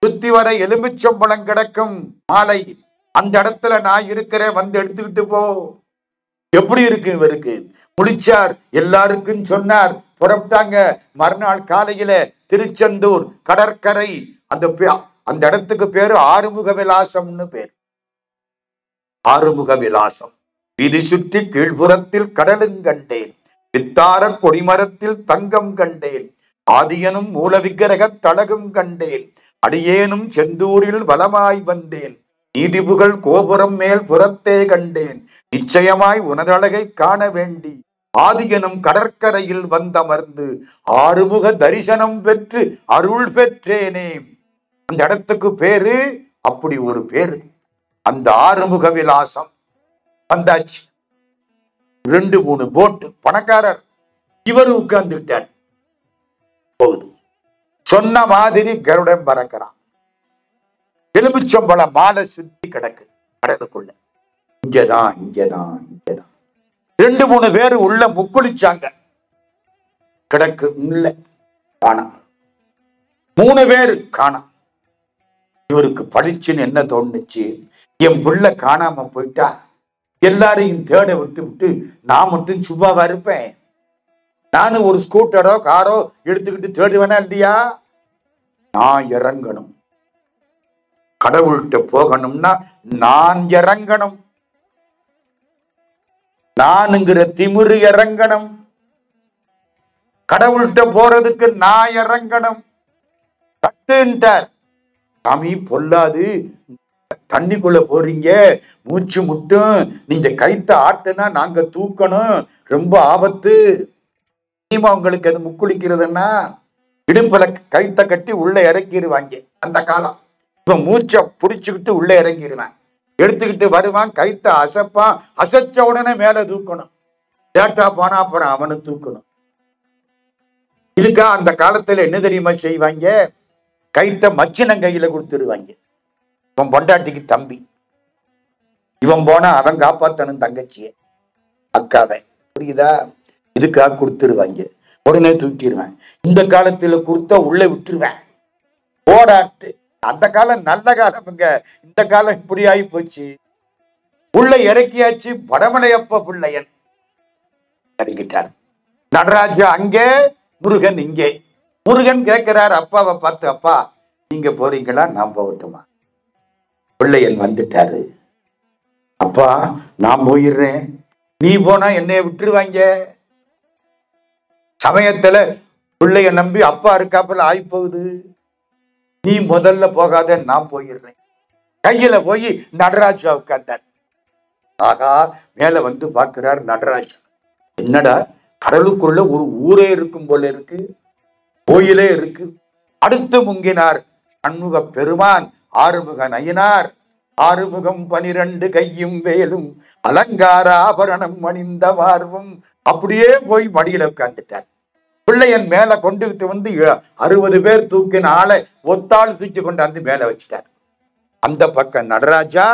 சுத்தி வர எலுமிச்சம்பழம் கிடக்கும் மாலை, அந்த இடத்துல நான் இருக்கிறேன், வந்து எடுத்துக்கிட்டு போ. எப்படி இருக்கு இவருக்கு? முழிச்சார், எல்லாருக்கும் சொன்னார், புறப்பட்டாங்க. மறுநாள் காலையில திருச்செந்தூர் கடற்கரை, அந்த இடத்துக்கு பேரு ஆறுமுக விலாசம்னு பேர். ஆறுமுக விலாசம். வீதி சுற்றி கீழ்புறத்தில் கடலும் கண்டேன், வித்தார கொடிமரத்தில் தங்கம் கண்டேன், ஆதியனும் மூல விக்கிரக தலகும் கண்டேன், அடியேனும் செந்தூரில் வலமாய் வந்தேன், நீதிபுகள் கோபுரம் மேல் புறத்தே கண்டேன், நிச்சயமாய் உனதழகை காண வேண்டி ஆதியனும் கடற்கரையில் வந்தமர்ந்து ஆறுமுக தரிசனம் பெற்று அருள் பெற்றேனே. அந்த இடத்துக்கு பேரு அப்படி ஒரு பேரு, அந்த ஆறுமுக விலாசம். வந்தாச்சு. 2-3 போட்டு, பணக்காரர். இவர் உட்கார்ந்துட்டார். போகுது. சொன்ன மாதிரி கருடன் பறக்கிறான். எலுமிச்சம்பழ மாலை சுத்தி கிடக்கு கடலுக்குள்ள. இங்கதான் இங்கதான் இங்கதான். 2-3 பேரு உள்ள முக்குளிச்சாங்க. கிடக்கு உள்ள காணாம். 3 பேரு காணாம். இவருக்கு பளிச்சுன்னு என்ன தோணுச்சு, என் பிள்ளை காணாம போயிட்டா எல்லாரையும் தேட விட்டு நான் மட்டும் சும்மாவா இருப்பேன்? நானும் ஒரு ஸ்கூட்டரோ காரோ எடுத்துக்கிட்டு தேடுவேனா இல்லையா? நான் இறங்கணும். கடவுள்கிட்ட போகணும்னா நான் இறங்கணும். நானுங்கிற திமிரு இறங்கணும். கடவுள்கிட்ட போறதுக்கு நான் இறங்கணும். கட்டுன்ட்டார். சாமி பொல்லாது, தண்ணிக்குள்ள போறீங்க, மூச்சு முட்டும், நீங்க கைத்த ஆட்டுனா நாங்க தூக்கணும், ரொம்ப ஆபத்து. உங்களுக்கு அது முக்குளிக்கிறதுன்னா இடுப்புல கைத்த கட்டி உள்ள இறக்கிடுவாங்க அந்த காலம். இப்ப மூச்சை புடிச்சுக்கிட்டு உள்ள இறங்கிடுவேன், எடுத்துக்கிட்டு வருவான், கைத்த அசைப்பான், அசைச்ச உடனே மேல தூக்கணும். டேட்டா போனா அப்புறம் அவனை தூக்கணும். இதுக்கா அந்த காலத்துல என்ன தெரியுமா செய்வாங்க? கைத்த மச்சினங்கையில கொடுத்துடுவாங்க. இவன் பொண்டாட்டிக்கு தம்பி, இவன் போனா அவன் காப்பாத்தனும் தங்கச்சிய, அக்காவை. புரியுதா? இதுக்காக கொடுத்துடுவாங்க. உடனே தூக்கிடுவேன். இந்த காலத்துல கொடுத்தா உள்ள விட்டுருவேன், போடாட்டு. அந்த காலம் நல்ல காலம்ங்க. இந்த காலம் இப்படி ஆகி போச்சு. உள்ள இறக்கியாச்சு. வடமலையப்ப பிள்ளையன் இறங்கிட்டார். நடராஜா அங்கே, முருகன் இங்கே. முருகன் கேட்கிறார் அப்பாவை பார்த்து, அப்பா நீங்க போறீங்களா, நான் போகட்டுமா? பிள்ளையன் வந்துட்டாரு. அப்பா நான் போயிடுறேன், நீ போனா என்னைய விட்டுருவாங்க. சமயத்துல பிள்ளைய நம்பி அப்பா இருக்காப்புல ஆகி போகுது. நீ முதல்ல போகாத, நான் போயிடுறேன். கையில போய் நடராஜா உட்கார்ந்தார். ஆகா, மேல வந்து பார்க்கிறார் நடராஜா. என்னடா, கடலுக்குள்ள ஒரு ஊரே இருக்கும் போல இருக்கு, கோயிலே இருக்கு. அடுத்து முங்கினார் சண்முக பெருமான், ஆறுமுக நயினார். ஆறுமுகம் 12 கையும் வேலும் அலங்கார ஆபரணம் அணிந்த மார்பும். அப்படியே போய் மடியில உட்கார்ந்துட்டார். பிள்ளையன் மேல கொண்டுகிட்டு வந்து 60 பேர் தூக்கின ஆளை ஒத்தாள் தூக்கி கொண்டாந்து மேல வச்சுட்டார். அந்த பக்கம் நடராஜா,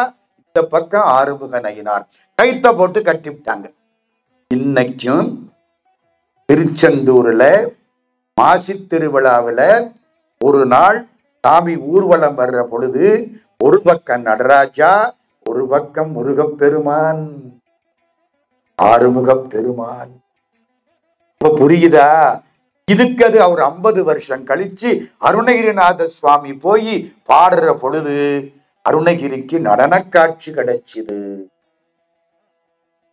இந்த பக்கம் ஆறுமுக நயினார். கைத்த போட்டு கட்டி விட்டாங்க. இன்னைக்கும் திருச்செந்தூர்ல மாசி திருவிழாவில் ஒரு நாள் சாமி ஊர்வலம் வர்ற பொழுது ஒரு பக்கம் நடராஜா, ஒரு பக்கம் முருகப்பெருமான், ஆறுமுக பெருமான். இப்ப புரியுதா? இதுக்கு அது அவர் 50 வருஷம் கழிச்சு அருணகிரிநாத சுவாமி போய் பாடுற பொழுது அருணகிரிக்கு நடன காட்சி கிடைச்சது.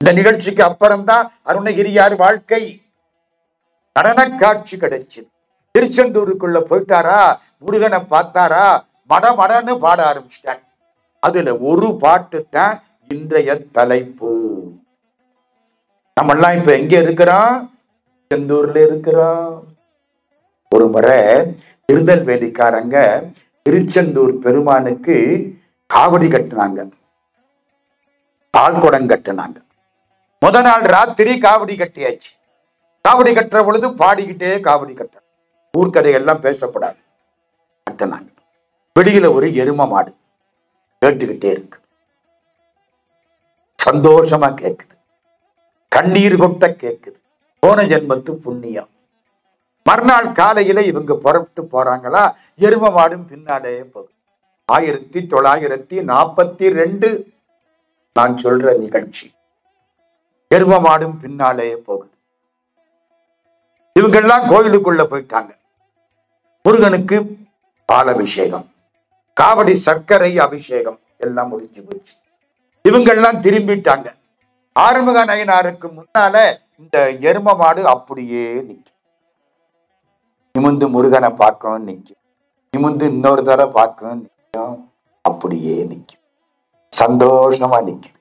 இந்த நிகழ்ச்சிக்கு அப்புறம்தான் அருணகிரியார் வாழ்க்கை. நடன காட்சி கிடைச்சது. திருச்செந்தூருக்குள்ள போயிட்டாரா, முருகனை பார்த்தாரா, மடமடன்னு பாட ஆரம்பிச்சிட்டாங்க. அதுல ஒரு பாட்டு தான் இன்றைய தலைப்பு. நம்மெல்லாம் இப்ப எங்க இருக்கிறோம்? திருச்செந்தூர்ல இருக்கிறோம். ஒரு முறை திருநெல்வேலிக்காரங்க திருச்செந்தூர் பெருமானுக்கு காவடி கட்டினாங்க, பால் குடம் கட்டினாங்க. முத நாள் ராத்திரி காவடி கட்டியாச்சு. காவடி கட்டுற பொழுது பாடிக்கிட்டே காவடி கட்ட, ஊர்க்கதையெல்லாம் பேசப்படாது, கட்டினாங்க. வெளியில ஒரு எரும மாடு கேட்டுக்கிட்டே இருக்கு, சந்தோஷமா கேக்குது, கண்ணீர் கொட்ட கேக்குது. போன ஜென்மத்து புண்ணியம். மறுநாள் காலையில இவங்க புறப்பட்டு போறாங்களா, எரும மாடும் பின்னாலே போகுது. 1942 நான் சொல்ற நிகழ்ச்சி. எரும மாடும் பின்னாலே போகுது. இவங்கெல்லாம் கோயிலுக்குள்ள போயிட்டாங்க. முருகனுக்கு பால் அபிஷேகம், காவடி சர்க்கரை அபிஷேகம் எல்லாம் முடிஞ்சு போச்சு. இவங்கெல்லாம் திரும்பிட்டாங்க. ஆறுமுக நயினாருக்கு முன்னால இந்த எரும மாடு அப்படியே நிற்கும். நிமிந்து முருகனை பார்க்கும் நிற்கும், நிமிந்து இன்னொரு தடவை பார்க்கும் நிற்கும், அப்படியே நிற்கும். சந்தோஷமா நிற்குது.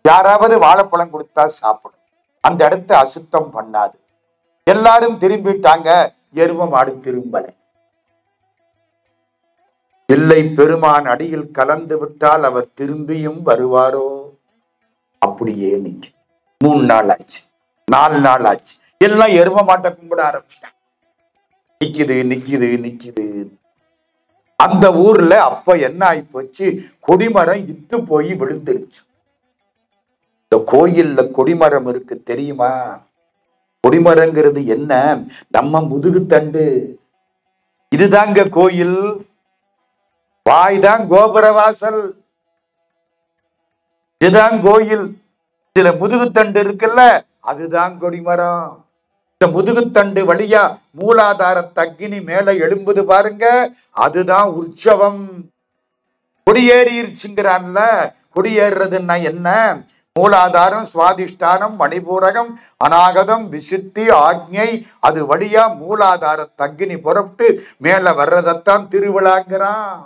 யாராவது வாழைப்பழம் கொடுத்தா சாப்பிடும், அந்த இடத்தை அசுத்தம் பண்ணாது. எல்லாரும் திரும்பிட்டாங்க, எரும மாடு திரும்பல. இல்லை, பெருமான் அடியில் கலந்து விட்டால் அவர் திரும்பியும் வருவாரோ? அப்படியே நிக்க. 3 நாள் ஆச்சு, 4 நாள் ஆச்சு. எல்லாம் எரும மாட்டை கும்பிட ஆரம்பிச்சிட்டாங்க. நிக்குது நிக்குது நிக்குது. அந்த ஊர்ல அப்ப என்ன ஆகி போச்சு, கொடிமரம் இத்து போய் விழுந்துருச்சு. இந்த கோயில்ல கொடிமரம் இருக்கு தெரியுமா? கொடிமரங்கிறது என்ன? நம்ம முதுகுத்தண்டு. இதுதாங்க கோயில். வாய்தான் கோபுர வாசல், இதுதான் கோயில். இதுல முதுகுத்தண்டு இருக்குல்ல, அதுதான் கொடிமரம். இந்த முதுகுத்தண்டு வழியா மூலாதார அக்கினி மேல எழும்புது பாருங்க, அதுதான் உற்சவம். கொடியேறிடுச்சுங்கிறான்ல. கொடியேறதுன்னா என்ன? மூலாதாரம், சுவாதிஷ்டானம், மணிபூரகம், அநாகதம், விசுத்தி, ஆக்ஞை, அது வழியா மூலாதார அக்கினி புறப்பட்டு மேல வர்றதத்தான் திருவிழாங்கிறான்.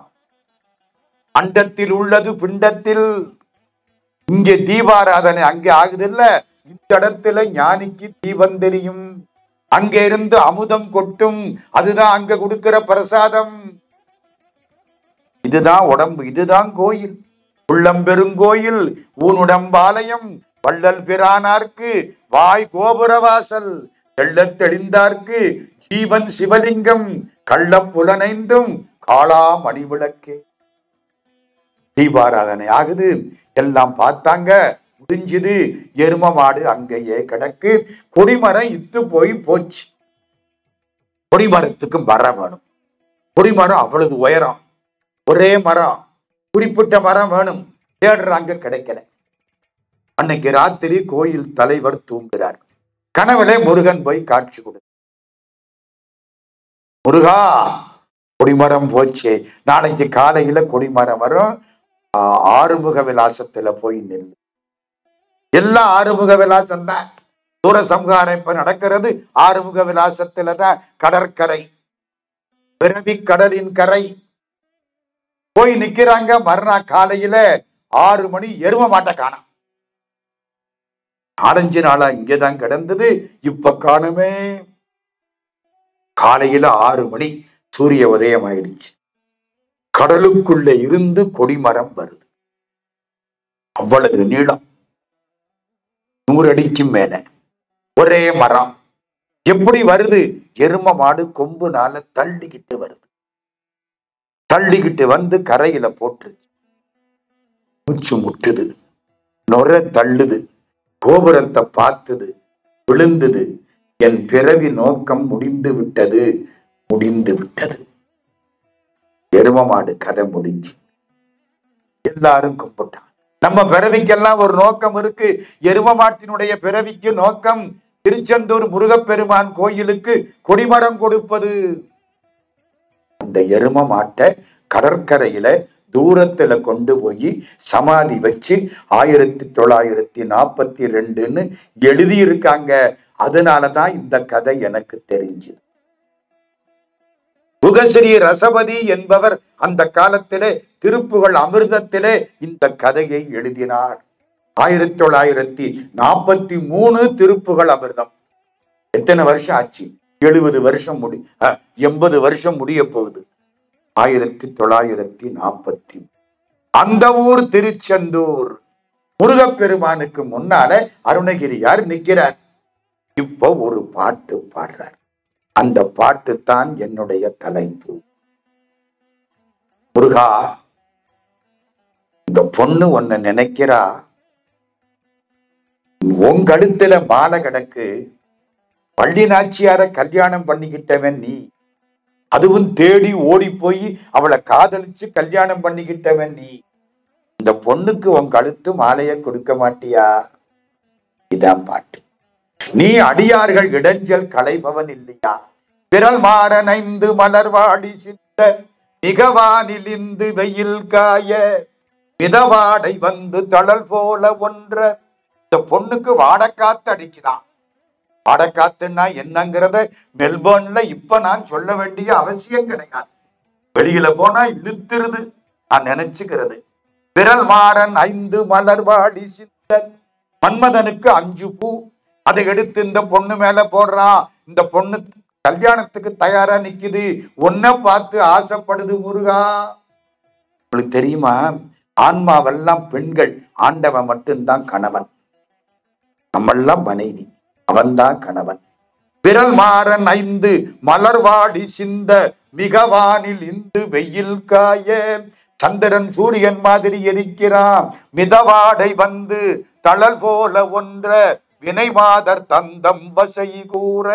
அண்டத்தில் உள்ளது பிண்டத்தில். இங்கே தீபாராதனை அங்கே ஆகுது இல்ல, இந்த இடத்துல ஞானிக்கு தீபம் தெரியும். அங்க இருந்து அமுதம் கொட்டும், அதுதான் அங்க கொடுக்கிற பிரசாதம். இதுதான் உடம்பு, இதுதான் கோயில். உள்ளம் பெருங்கோயில் ஊனுடம்பாலயம், வள்ளல் பிரானார்க்கு வாய் கோபுரவாசல், தெள்ளத் தெளிந்தார்க்கு ஜீவன் சிவலிங்கம், கள்ள புலனைந்தும் காளா மணிவிளக்கே. தீபாராதனை ஆகுது, எல்லாம் பார்த்தாங்க, முடிஞ்சது. எரும மாடு அங்கேயே கிடக்கு. கொடிமரம் இத்து போய் போச்சு. கொடிமரத்துக்கு மரம் வேணும். கொடிமரம் அவ்வளவு உயரம், ஒரே மரம், குறிப்பிட்ட மரம் வேணும். தேடுறாங்க, கிடைக்கல. அன்னைக்கு ராத்திரி கோயில் தலைவர் தூங்குகிறார். கனவுல முருகன் போய் காட்சி கொடு. முருகா, கொடிமரம் போச்சு, நாளைக்கு காலையில கொடிமரம் வரும், ஆறுமுக விலாசத்துல போய் நில்லு. எல்லாம் ஆறுமுக விலாசம் தான். சூரசம்ஹாரம் இப்ப நடக்கிறது ஆறுமுக விலாசத்துல தான். கடற்கரை, பிறவி கடலின் கரை போய் நிக்கிறாங்க. மறுநாள் காலையில 6 மணி எரும மாட்டை காணோம். 4-5 நாளா இங்கேதான் கிடந்தது, இப்ப காணுமே. காலையில 6 மணி சூரிய உதயம் ஆயிடுச்சு. கடலுக்குள்ள இருந்து கொடிமரம் வருது. அவ்வளவு நீளம், 100 அடிக்கு மேல ஒரே மரம். எப்படி வருது? எரும மாடு கொம்புனால தள்ளிக்கிட்டு வருது. தள்ளிக்கிட்டு வந்து கரையில போட்டுருச்சு. மூச்சு முட்டுது, நொர தள்ளுது, கோபுரத்தை பார்த்தது, விழுந்தது. என் பிறவி நோக்கம் முடிந்து விட்டது, முடிந்து விட்டது. எரும மாடு கதை முடிஞ்சு. எல்லாரும் கும்பிட்டான். நம்ம பிறவிக்கெல்லாம் ஒரு நோக்கம் இருக்கு. எரும மாட்டினுடைய பிறவிக்கு நோக்கம் திருச்செந்தூர் முருகப்பெருமான் கோயிலுக்கு கொடிமரம் கொடுப்பது. அந்த எரும மாட்டை கடற்கரையில தூரத்துல கொண்டு போய் சமாதி வச்சு 1942 எழுதியிருக்காங்க. அதனாலதான் இந்த கதை எனக்கு தெரிஞ்சது. குகஸ்ரீ ரசபதி என்பவர் அந்த காலத்திலே திருப்புகழ் அமிர்தத்திலே இந்த கதையை எழுதினார். 1943 திருப்புகழ் அமிர்தம். எத்தனை வருஷம் ஆச்சு? 70 வருஷம் 80 வருஷம் முடிய போகுது. 1940. அந்த ஊர் திருச்செந்தூர். முருகப்பெருமானுக்கு முன்னால அருணகிரியார் நிற்கிறார். இப்போ ஒரு பாட்டு பாடுறார். அந்த பாட்டு தான் என்னுடைய தலைப்பு. முருகா, இந்த பொண்ணு ஒன்னு நினைக்கிறா, உன் கழுத்துல மாலை கிடக்கு, பள்ளி நாச்சியார கல்யாணம் பண்ணிக்கிட்டவன் நீ, அதுவும் தேடி ஓடி போய் அவளை காதலிச்சு கல்யாணம் பண்ணிக்கிட்டவன் நீ, இந்த பொண்ணுக்கு உன் கழுத்து மாலைய கொடுக்க மாட்டியா? இதான் பாட்டு. நீ அடியார்கள் இடைஞ்சல் களைபவன் இல்லையா? பிறல் மாறனைந்து மலர்வாடி சிந்த மிகவானில் இந்து வெயில் காய மிதவாடை வந்து தளல் போல ஒன்ற. இந்த பொண்ணுக்கு வாடக்காத்து அடிக்குதான். வாடக்காத்துன்னா என்னங்கிறத மெல்போர்ன்ல இப்ப நான் சொல்ல வேண்டிய அவசியம் கிடையாது. வெளியில போனா இழுத்துருது நான் நினைச்சுக்கிறது. விரல் மாறன் 5 மலர்வாடி சிந்த. மன்மதனுக்கு 5 பூ. அதை எடுத்து இந்த பொண்ணு மேல போடுறான். இந்த பொண்ணு கல்யாணத்துக்கு தயாரா நிக்குது. ஒன்ன பார்த்து ஆசைப்படுது. முருகா, உங்களுக்கு தெரியுமா, ஆன்மாவெல்லாம் பெண்கள், ஆண்டவன் மட்டும்தான் கணவன், நம்மெல்லாம் மனைவி, அவன்தான் கணவன். விரல் மாறன் 5 மலர்வாடி சிந்த மிகவானில் இந்து வெயில் காய. சந்திரன் சூரியன் மாதிரி எரிக்கிறான். மிதவாடை வந்து தளல் போல ஒன்ற வினைமாதர் தந்தம் வசை கூற.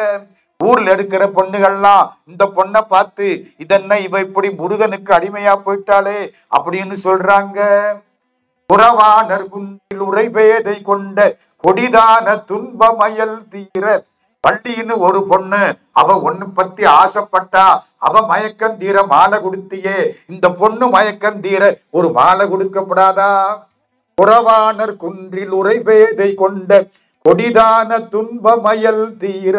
ஊர்ல இருக்கிற பொண்ணுகள்லாம் இந்த பொண்ணை பார்த்து இதென்ன இவ இப்படி முருகனுக்கு அடிமையா போயிட்டாளே அப்படின்னு சொல்றாங்க. புறவானர் குன்றில் உரைபேதை கொண்ட கொடிதான துன்பமயல் தீர. பள்ளின்னு ஒரு பொண்ணு, அவ ஒண்ணு பத்தி ஆசைப்பட்டா, அவ மயக்கம் தீர மாலை கொடுத்தியே, இந்த பொண்ணு மயக்கம் தீர ஒரு மாலை கொடுக்கப்படாதா? புறவானர் குன்றில் உரைபேதை கொண்ட கொடிதான துன்பமயல் தீர.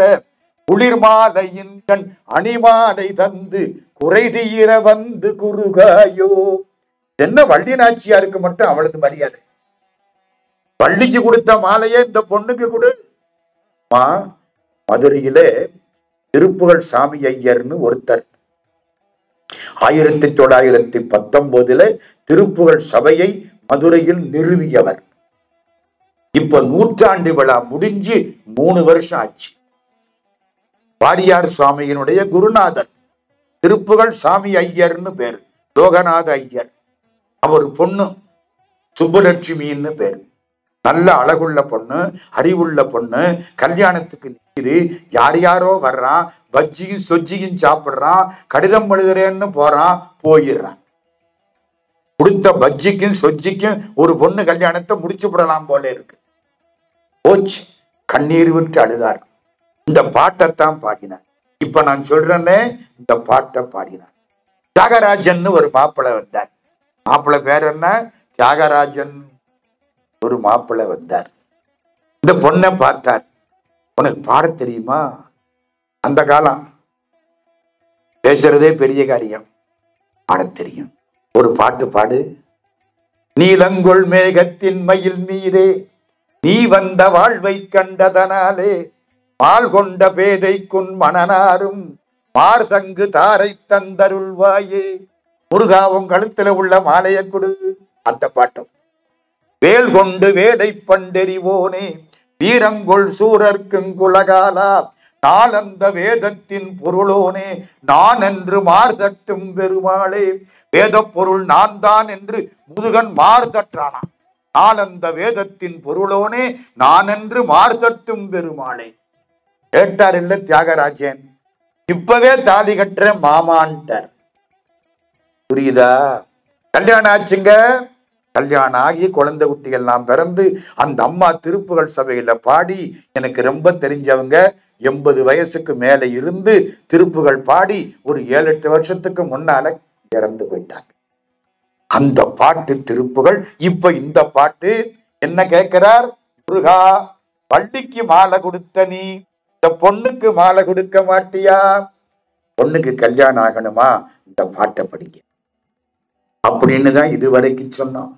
குளிர் மாலையின் கண் அணிமாலை தந்து குறை தீர வந்து குறுகாயோ. என்ன வள்ளி நாச்சியாருக்கு மட்டும் அவளது மரியாதை? வள்ளிக்கு கொடுத்த மாலையே இந்த பொண்ணுக்கு கொடு. மதுரையிலே திருப்புகழ் சாமி ஐயர்னு ஒருத்தர் 1919 திருப்புகழ் சபையை மதுரையில் நிறுவியவர். இப்ப 100ஆண்டு விழா முடிஞ்சு 3 வருஷம் ஆச்சு. வாரியார் சுவாமியினுடைய குருநாதர் திருப்புகழ் சாமி ஐயர்னு பேரு, லோகநாத ஐயர். அவர் பொண்ணு சுப்புலட்சுமின்னு பேரு. நல்ல அழகுள்ள பொண்ணு, அறிவுள்ள பொண்ணு. கல்யாணத்துக்கு நிக்குது. யார் யாரோ வர்றான், பஜ்ஜியும் சொஜ்ஜியும் சாப்பிடுறான், கடிதம் எழுதுறேன்னு போறான், போயிடுறான். கொடுத்த பஜ்ஜிக்கும் சொஜ்ஜிக்கும் ஒரு பொண்ணு கல்யாணத்தை முடிச்சு விடலாம் போல இருக்கு. போச்சு, கண்ணீர் விட்டு அழுதார். இந்த பாட்டைத்தான் பாடினார். இப்ப நான் சொல்றேன்னே, இந்த பாட்டை பாடினார். தியாகராஜன் ஒரு மாப்பிள்ளை வந்தார். மாப்பிள்ளை பேர் என்ன? தியாகராஜன். ஒரு மாப்பிள்ளை வந்தார். இந்த பொண்ணை பார்த்தார். உனக்கு பாட தெரியுமா? அந்த காலம் பேசுறதே பெரிய காரியம். பாட தெரியும். ஒரு பாட்டு பாடு. நீலங்கொள் மேகத்தின் மயில் மீதே நீ வந்த வாழ்வை கண்டதனாலே மால் கொண்ட பேதைக்குன் மணனாரும் மார்தங்கு தாரை தந்தருள்வாயே. முருகா, உன் கழுத்துல உள்ள மாலையை கொடு. அந்த பாட்டம். வேல் கொண்டு வேலை பண்டெறிவோனே வீரங்கொள் சூரர்க்குங்குலகாலா நாளந்த வேதத்தின் பொருளோனே நான் என்று மார்தட்டும் பெருமாளே. வேத பொருள் நான் தான் என்று முருகன் மார்தற்றானா. நாளந்த வேதத்தின் பொருளோனே நான் என்று மார்தட்டும் பெருமாளே. கேட்டார் இல்ல தியாகராஜன். இப்பவே தாலி கட்டுற மாமான்ட்டார். புரியுதா? கல்யாணம் ஆச்சுங்க. கல்யாணம் ஆகி குழந்தை குட்டிகள் எல்லாம் பிறந்து அந்த அம்மா திருப்புகழ் சபையில பாடி, எனக்கு ரொம்ப தெரிஞ்சவங்க 80 வயசுக்கு மேல இருந்து திருப்புகழ் பாடி ஒரு 7-8 வருஷத்துக்கு முன்னால இறந்து போயிட்டாங்க. அந்த பாட்டு திருப்புகள். இப்ப இந்த பாட்டு என்ன கேட்கிறார்? முருகா, வள்ளிக்கு மாலை கொடுத்த நீ இந்த பொண்ணுக்கு மாலை கொடுக்க மாட்டியா? பொண்ணுக்கு கல்யாணம் ஆகணுமா? இந்த பாட்டை படிக்க அப்படின்னு தான் இதுவரைக்கும் சொன்னோம்.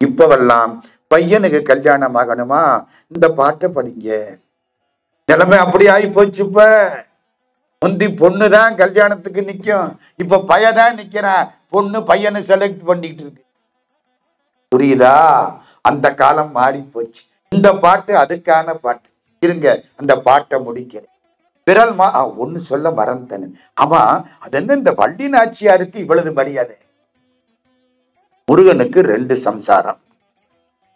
இப்பவெல்லாம் பையனுக்கு கல்யாணம் ஆகணுமா? இந்த பாட்டை படிங்க. நிலைமை அப்படி ஆகி போச்சு. இப்ப முந்தி பொண்ணுதான் கல்யாணத்துக்கு நிக்கும், இப்ப பையதான் நிக்கிறான். பொண்ணு பையனை செலக்ட் பண்ணிட்டு இருக்கு. புரியுதா? அந்த காலம் மாறி போச்சு. இந்த பாட்டு அதுக்கான பாட்டு. இருங்க, அந்த பாட்டை முடிக்கிறேன். விரல் ஒன்னு சொல்ல மறந்தேன். ஆமா, அது என்ன இந்த வள்ளி நாச்சியாருக்கு இவ்வளவு மரியாதை? முருகனுக்கு 2 சம்சாரம்.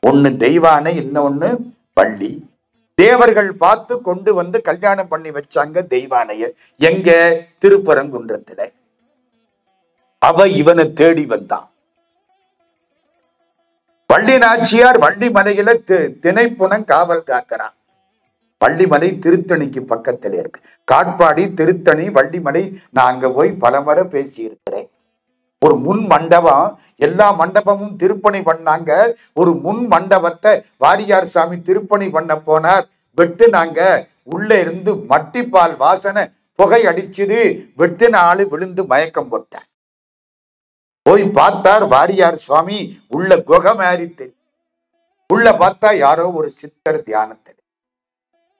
ஒன்னு தெய்வானை, இன்னொன்னு வள்ளி. தேவர்கள் பார்த்து கொண்டு வந்து கல்யாணம் பண்ணி வச்சாங்க தெய்வானைய. எங்க? திருப்பரங்குன்றத்துல. அவ இவனை தேடி வந்தான். வள்ளி நாச்சியார் வள்ளி மலையில திணைப்புனம் காவல் காக்கிறான். வள்ளிமலை திருத்தணிக்கு பக்கத்துல இருக்கு. காட்பாடி, திருத்தணி, வள்ளிமலை. நான் அங்க போய் பலமுறை பேசி இருக்கிறேன். ஒரு முன் மண்டபம், எல்லா மண்டபமும் திருப்பணி பண்ணாங்க. ஒரு முன் மண்டபத்தை வாரியார் சாமி திருப்பணி பண்ண போனார். வெட்டுனாங்க. உள்ள இருந்து மட்டிப்பால் வாசனை, புகை அடிச்சுது. வெட்டின ஆளு விழுந்து மயக்கம் போட்டான். போய் பார்த்தார் வாரியார் சுவாமி. உள்ள குகை மாதிரி தெரியும். உள்ள பார்த்தா யாரோ ஒரு சித்தர் தியானத்தில்.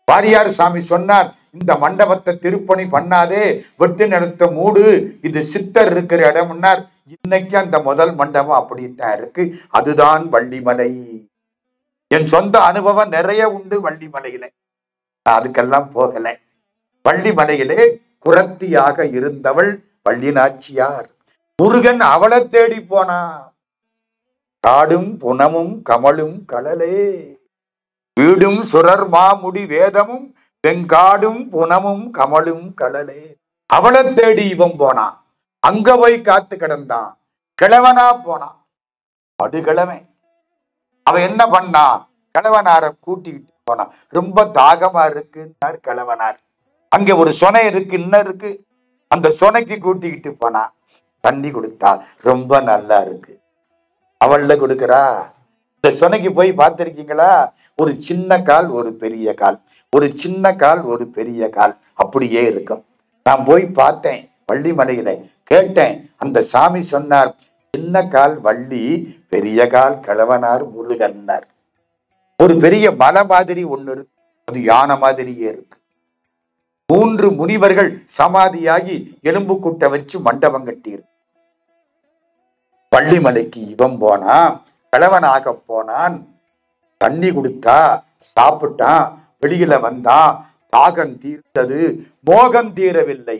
வாரியார் சாமி சொன்னார், இந்த மண்டபத்தை திருப்பணி பண்ணாதே, வெட்டு நிலத்தை மூடு, இது சித்தர் இருக்கிற இடம்னார். இன்னைக்கு அந்த முதல் மண்டபம் அப்படித்தான் இருக்கு. அதுதான் வள்ளிமலை. என் சொந்த அனுபவம் நிறைய உண்டு வள்ளிமலையில. அதுக்கெல்லாம் போகல. வள்ளிமலையிலே குரத்தியாக இருந்தவள் வள்ளி நாச்சியார். முருகன் அவளை தேடி போனா. காடும் புனமும் கமலும் கடலே, வீடும் சுரர் மாமுடி வேதமும் வெங்காடும் புனமும் கமலும் கடலே. அவளை தேடி இவன் போனான். அங்க போய் காத்து கிடந்தான். கிழவனா போனான். படுகிழமை. அவன் என்ன பண்ணான்? கிழவனார கூட்டிக்கிட்டு போனான். ரொம்ப தாகமா இருக்குன்னார் கிழவனார். அங்க ஒரு சொனை இருக்கு, இன்னும் இருக்கு. அந்த சொனைக்கு கூட்டிக்கிட்டு போனான். தண்ணி கொடுத்தா. ரொம்ப நல்லா இருக்கு. அவள்ல கொடுக்கிறா. இந்த சொனைக்கு போய் பார்த்திருக்கீங்களா? ஒரு சின்ன கால், ஒரு பெரிய கால், ஒரு சின்ன கால், ஒரு பெரிய கால், அப்படியே இருக்கும். நான் போய் பார்த்தேன் வள்ளிமலையில. கேட்டேன். அந்த சாமி சொன்னார், சின்ன கால் வள்ளி, பெரிய கால் கிழவனார் முருகன்னார். ஒரு பெரிய மலை மாதிரி ஒண்ணு இருக்கு. அது யானை மாதிரியே இருக்கு. 3 முனிவர்கள் சமாதியாகி எலும்பு கூட்ட வச்சு மண்டபம் கட்டியிருக்கு. வள்ளிமலைக்கு இவன் போனா. கிழவனாக போனான். தண்ணி கொடுத்தா, சாப்பிட்டான். வெளியில வந்தான். தாகம் தீர்த்தது, மோகம் தீரவில்லை.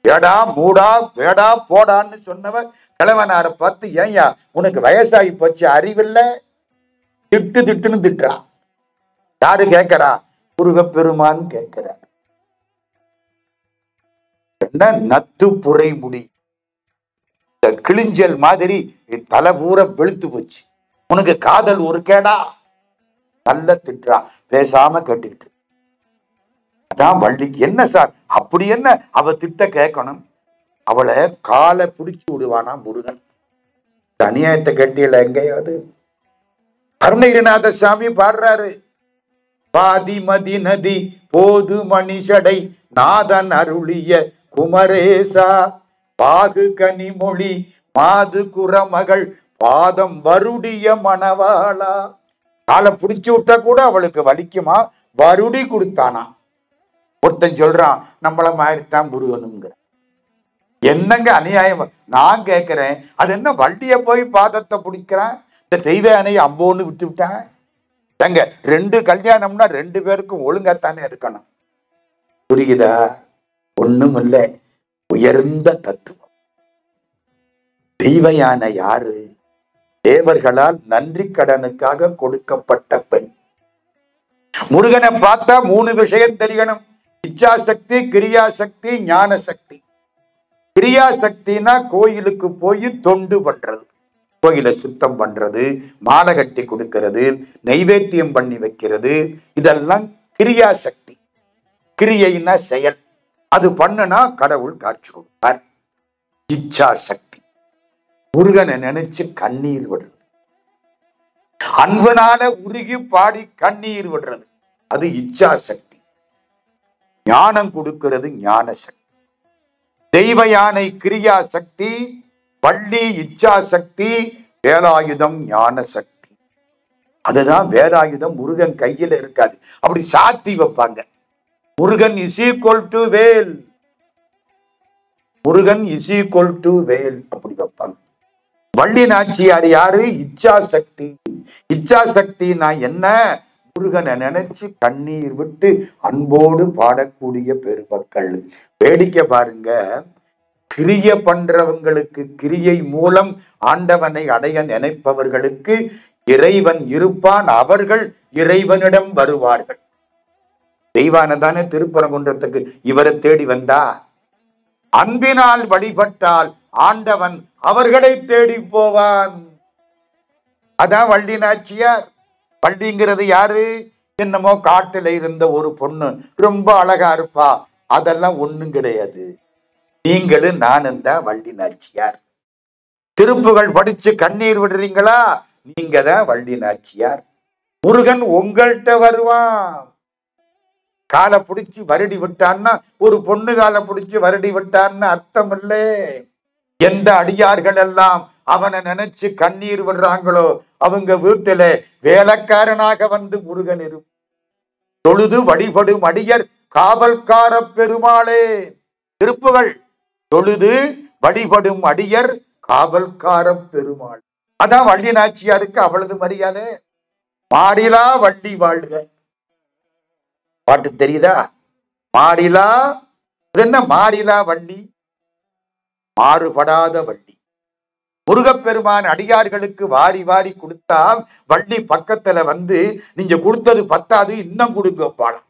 ஏடா மூடா வேடா போடான்னு சொன்னவன் கிழவனார பார்த்து, ஏன்யா உனக்கு வயசாகி போச்சு, அறிவில்லை? திட்டு திட்டுன்னு திட்டுறான். யாரு கேட்கிறா? முருகப்பெருமான் கேட்கிறார். என்ன நத்து புரை முடி, கிளிஞ்சல் மாதிரி தலை பூரா வெளுத்து போச்சு. உனக்கு காதல் ஒரு கேடா? நல்ல திட்டுறான். பேசாம கேட்டுக்கிட்டு. அதான் வள்ளிக்கு என்ன சார் அப்படி என்ன அவ திட்ட கேட்கணும்? அவளை காலை பிடிச்சு விடுவானா முருகன். அநியாயத்தை கட்டியல எங்கேயாவது. அருணகிரிநாத சாமி பாடுறாரு. பாதிமதி நதி போது மணிஷடை நாதன் அருளிய குமரேசா, பாகு கனிமொழி மாது குரமகள் பாதம் வருடிய மணவாளா. காலை பிடிச்சு விட்டா கூட அவளுக்கு வலிக்குமா? வருடி கொடுத்தானா. ஒருத்தன் சொல்றான், நம்மள மாதிரித்தான் முருகனுங்கிற. என்னங்க அநியாயம். நான் கேட்கிறேன், அது என்ன வள்ளிய போய் பாதத்தை பிடிக்கிறான்? இந்த தெய்வ அணையை அம்போன்னு விட்டு விட்டான். எங்க 2 கல்யாணம்னா 2 பேருக்கும் ஒழுங்காத்தானே இருக்கணும். புரியுதா? ஒண்ணும் இல்லை. உயர்ந்த தத்துவம். தெய்வ யானை யாரு? தேவர்களால் நன்றி கடனுக்காக கொடுக்கப்பட்ட பெண். முருகனை பார்த்தா 3 விஷயம் தெரியணும். இச்சாசக்தி, கிரியாசக்தி, ஞான சக்தி. கிரியாசக்தினா கோயிலுக்கு போய் தொண்டு பண்றது, கோயிலை சுத்தம் பண்றது, மாலை கட்டி கொடுக்கிறது, நைவேத்தியம் பண்ணி வைக்கிறது, இதெல்லாம் கிரியாசக்தி. கிரியைனா செயல். அது பண்ணுனா கடவுள் காட்சி கொடுப்பார். இச்சா சக்தி. முருகனை நினைச்சு கண்ணீர் விடுறது, அன்பனால உருகி பாடி கண்ணீர் விடுறது, அது இச்சா சக்தி. ஞானம் கொடுக்கிறது ஞான சக்தி. தெய்வ யானை கிரியா சக்தி, வள்ளி இச்சா சக்தி, வேலாயுதம் ஞான சக்தி. அதுதான் வேலாயுதம் முருகன் கையில இருக்காது, அப்படி சாத்தி வைப்பாங்க. Murugan is equal to Vel, Murugan is equal to Vel அப்படி வைப்பாங்க. வள்ளி நாச்சியார் யாரு? இச்சா சக்தி. இச்சா சக்தி நான் என்ன? முருகனை நினைச்சு கண்ணீர் விட்டு அன்போடு பாடக்கூடிய பெருமக்கள். வேடிக்கை பாருங்க, கிரிய பண்றவங்களுக்கு, கிரியை மூலம் ஆண்டவனை அடைய நினைப்பவர்களுக்கு இறைவன் இருப்பான், அவர்கள் இறைவனிடம் வருவார்கள். தெய்வான தானே திருப்பரங்குன்றத்துக்கு இவரை தேடி வந்தா. அன்பினால் வழிபட்டால் ஆண்டவன் அவர்களை தேடி போவான். அதான் வள்ளி நாச்சியார். வள்ளிங்கிறது யாரு? என்னமோ காட்டுல இருந்த ஒரு பொண்ணு, ரொம்ப அழகா இருப்பா, அதெல்லாம் ஒண்ணும் கிடையாது. நீங்களும் நானும் தான் வள்ளி நாச்சியார். திருப்புகள் படிச்சு கண்ணீர் விடுறீங்களா? நீங்க தான் வள்ளி நாச்சியார். முருகன் உங்கள்கிட்ட வருவான். காலை பிடிச்சி வருடி விட்டான்னா, ஒரு பொண்ணு காலை பிடிச்சி வருடி விட்டான்னு அர்த்தம் இல்லை. எந்த அடியார்கள் எல்லாம் அவனை நினைச்சு கண்ணீர் விடுறாங்களோ அவங்க வீட்டுல வேலைக்காரனாக வந்து முருகன் இருக்கும். தொழுது வழிபடும் அடியர் காவல்கார பெருமாளே. திருப்புகள் தொழுது வழிபடும் அடியர் காவல்கார பெருமாள். அதான் வள்ளி நாச்சியாருக்கு அவ்வளவு மரியாதை. மாறிலா வள்ளி வாழ்க பாட்டு தெரியுதா? மாறிலா, என்ன மாறிலா வள்ளி? மாறுபடாத வள்ளி. முருகப்பெருமான் அடியார்களுக்கு வாரி வாரி கொடுத்தா வள்ளி பக்கத்துல வந்து, நீங்க கொடுத்தது பத்தாது, இன்னும் கொடுங்க பாடம்.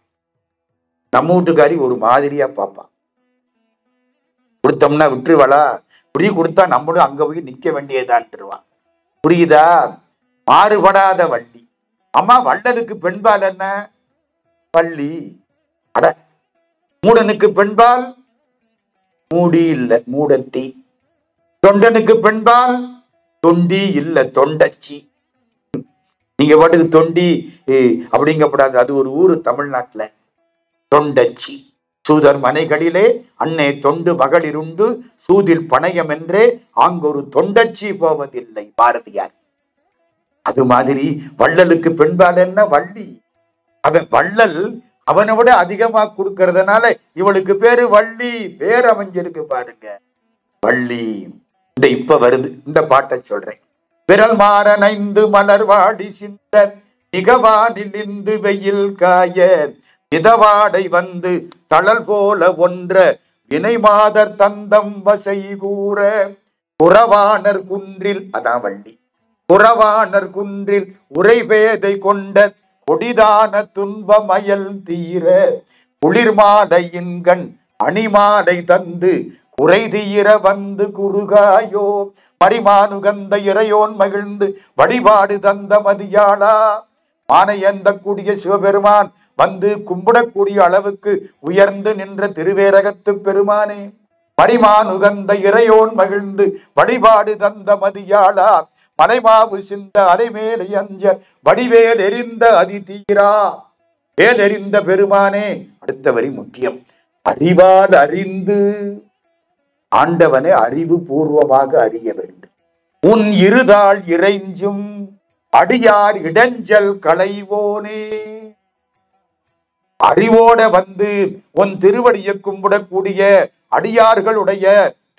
நம்ம வீட்டுக்காரி ஒரு மாதிரியா பாப்பான். கொடுத்தோம்னா விட்டுருவாளா? இப்படி கொடுத்தா நம்மளும் அங்க போய் நிக்க வேண்டியதான்ட்டுருவான். புரியுதா? மாறுபடாத வள்ளி. அம்மா, வள்ளலுக்கு பெண்பால் என்ன? வள்ளி. அட, மூடனுக்கு பெண்பால் மூடி இல்ல, மூடத்தி. தொண்டனுக்கு பெண்பால் தொண்டி இல்ல, தொண்டச்சி. நீங்க பாட்டுக்கு தொண்டி அப்படிங்கப்படாது, அது ஒரு ஊரு தமிழ்நாட்டுல. தொண்டச்சி. சூதர் மனைகளிலே அன்னை தொண்டு மகளிருண்டு சூதில் பணையம் என்றே அங்கொரு தொண்டச்சி போவதில்லை, பாரதியார். அது மாதிரி வள்ளலுக்கு பெண்பால் என்ன? வள்ளி. அவன் வள்ளல் அவனை விட அதிகமா கொடுக்கறதுனால இவளுக்கு பேரு வள்ளி. பேர் அமைஞ்சிருக்கு பாருங்க, வள்ளி. இந்த இப்ப வருது, இந்த பாட்டை சொல்றேன். விரல் மாறனைந்து மலர் வாடி சிந்த மிகவானில் இந்து வெயில் காய மிதவாடை வந்து தளல் போல ஒன்ற வினை மாதர் தந்தம் வசை கூற புறவாணர் குன்றில், அதான் வள்ளி, புறவாணர் குன்றில் உரைபேதை கொண்ட கொடிதான துன்பமயல் தீர குளிர்மாலையின்கண் அணிமாலை தந்து குறை தீர வந்து குறுகாயோ மரிமானுகந்த இறையோன் மகிழ்ந்து வழிபாடு தந்த மதியாளா. மானை எந்த கூடிய சிவபெருமான் வந்து கும்பிடக்கூடிய அளவுக்கு உயர்ந்து நின்ற திருவேரகத்து பெருமானே, மரிமானுகந்த இறையோன் மகிழ்ந்து வழிபாடு தந்த மதியாளா. மலைமாவு சிந்த அலைமேலை அஞ்ச வடிவேல் எறிந்த அதி தீரா. வேல் எறிந்த பெருமானே. அடுத்த வரி முக்கியம். அறிவால் அறிந்து, ஆண்டவனை அறிவு பூர்வமாக அறிய வேண்டும். உன் இருதாள் இறைஞ்சும் அடியார் இடைஞ்சல் களைவோனே. அறிவோட வந்து உன் திருவடியை கும்பிடக்கூடிய அடியார்களுடைய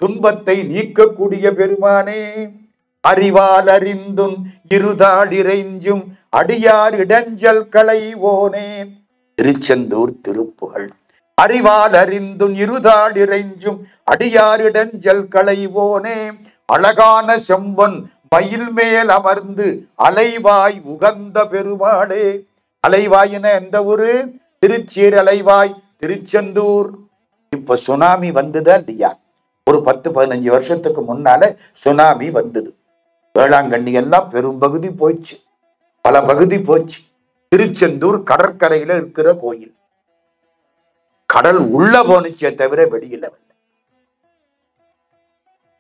துன்பத்தை நீக்கக்கூடிய பெருமானே. அறிவால் அறிந்தும் இருதாள் இறைஞ்சும் அடியார் இடைஞ்சல் களைவோனே. திருச்செந்தூர் திருப்புகழ். அறிவால் அறிந்தும் இருதாள் இறைஞ்சும் அடியார் இடைஞ்சல் களைவோனே. அழகான செம்பொன் மயில் மேல் அமர்ந்து அலைவாய் உகந்த பெருமாளே. அலைவாயின எந்த ஊரு? திருச்சீர் அலைவாய், திருச்செந்தூர். இப்ப சுனாமி வந்ததா இல்லையா? ஒரு 10-15 வருஷத்துக்கு முன்னால சுனாமி வந்தது. வேளாங்கண்ணி எல்லாம் பெரும்பகுதி போச்சு, பல பகுதி போச்சு. திருச்செந்தூர் கடற்கரையில இருக்கிற கோயில். கடல் உள்ள போனுச்சே தவிர வெளியில வரல.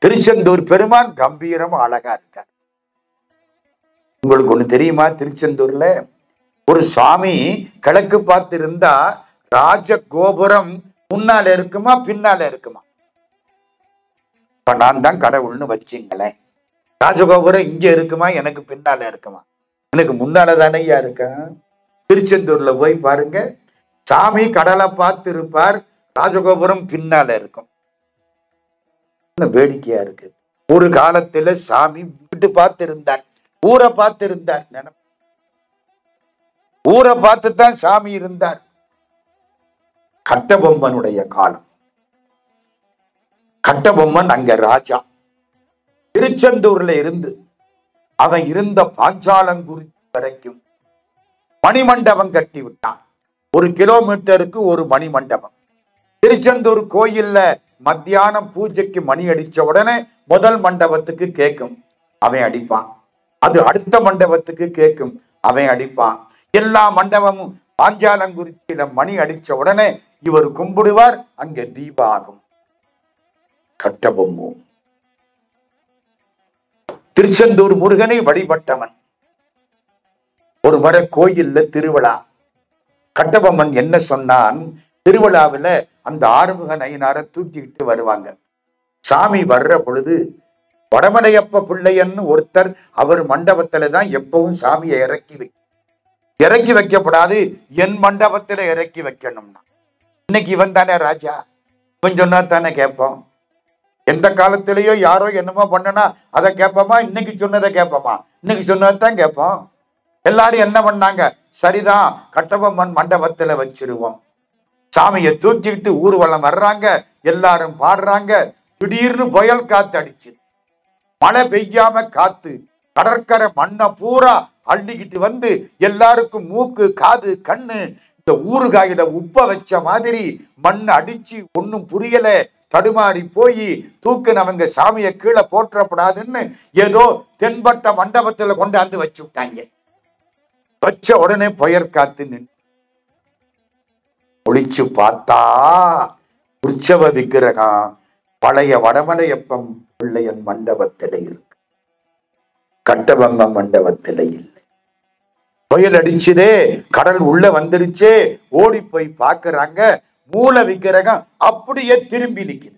திருச்செந்தூர் பெருமான் கம்பீரமா அழகா இருக்கார். உங்களுக்கு ஒண்ணு தெரியுமா? திருச்செந்தூர்ல ஒரு சுவாமி கிழக்கு பார்த்து இருந்தா ராஜ கோபுரம் முன்னால இருக்குமா பின்னால இருக்குமா? இப்ப நான் தான் கடவுள்னு வச்சுங்களேன். ராஜகோபுரம் இங்க இருக்குமா எனக்கு பின்னால இருக்குமா? எனக்கு முன்னால தானையா இருக்க. திருச்செந்தூர்ல போய் பாருங்க, சாமி கடலை பார்த்து இருப்பார், ராஜகோபுரம் பின்னால இருக்கும். வேடிக்கையா இருக்கு. ஒரு காலத்துல சாமி வீட்டு பார்த்து இருந்தார், ஊரை பார்த்து இருந்தார். ஊரை பார்த்துதான் சாமி இருந்தார். கட்டபொம்மனுடைய காலம். கட்டபொம்மன் அங்க ராஜா. திருச்செந்தூர்ல இருந்து அவன் இருந்த பாஞ்சாலங்குறிச்சி வரைக்கும் மணிமண்டபம் கட்டி விட்டான். 1 கிலோமீட்டருக்கு ஒரு மணிமண்டபம். திருச்செந்தூர் கோயில்ல மத்தியானம் பூஜைக்கு மணி அடிச்ச உடனே முதல் மண்டபத்துக்கு கேட்கும், அவன் அடிப்பான். அது அடுத்த மண்டபத்துக்கு கேட்கும், அவன் அடிப்பான். எல்லா மண்டபமும் பாஞ்சாலங்குறிச்சியில மணி அடிச்ச உடனே இவர் கும்பிடுவார், அங்க தீபம் ஆகும். கட்டபொம்மு திருச்செந்தூர் முருகனை வழிபட்டவன். ஒரு முறை கோயில்ல திருவிழா. கட்டபொம்மன் என்ன சொன்னான், திருவிழாவில அந்த ஆறுமுக நயினாரை தூக்கிட்டு வருவாங்க. சாமி வர்ற பொழுது வடமலையப்ப பிள்ளையன்னு ஒருத்தர் அவர் மண்டபத்துல தான் எப்பவும் சாமியை இறக்கி வைக்கப்படாது, என் மண்டபத்துல இறக்கி வைக்கணும்னா. இன்னைக்கு இவன் தானே ராஜா, இவன் சொன்னா தானே கேட்போம். எந்த காலத்திலேயோ யாரோ என்னமோ பண்ணனா அதை கேட்போமா? இன்னைக்கு சொன்னதை கேட்போமா? இன்னைக்கு சொன்னதான் கேட்போம். எல்லாரும் என்ன பண்ணாங்க, சரிதான் கட்டபொம்மன் மண்டபத்துல வச்சிருவோம். சாமியை தூக்கிட்டு ஊர்வலம் வர்றாங்க, எல்லாரும் பாடுறாங்க. திடீர்னு புயல் காத்து அடிச்சு, மழை பெய்யாம காத்து கடற்கரை மண்ணை பூரா அள்ளிக்கிட்டு வந்து எல்லாருக்கும் மூக்கு காது கண்ணு இந்த ஊறுகாயில உப்ப வச்ச மாதிரி மண் அடிச்சு ஒன்னும் புரியல. தடுமாறி போய் தூக்குனவங்க சாமியை கீழே போற்றப்படாதுன்னு ஏதோ தென்பட்ட மண்டபத்துல கொண்டாந்து வச்சு விட்டாங்க. வச்ச உடனே புயல் காத்து நின்று ஒளிச்சு பார்த்தா உற்சவ விக்கிரகம் பழைய வடமலையப்பம் பிள்ளையன் மண்டபத்தில இருக்கு, கட்டபொம்மன் மண்டபத்தில இல்லை. புயல் அடிச்சுதே, கடல் உள்ள வந்துருச்சே, ஓடி போய் பார்க்கறாங்க, மூல விக்கிரகம் அப்படியே திரும்பி நிக்குது.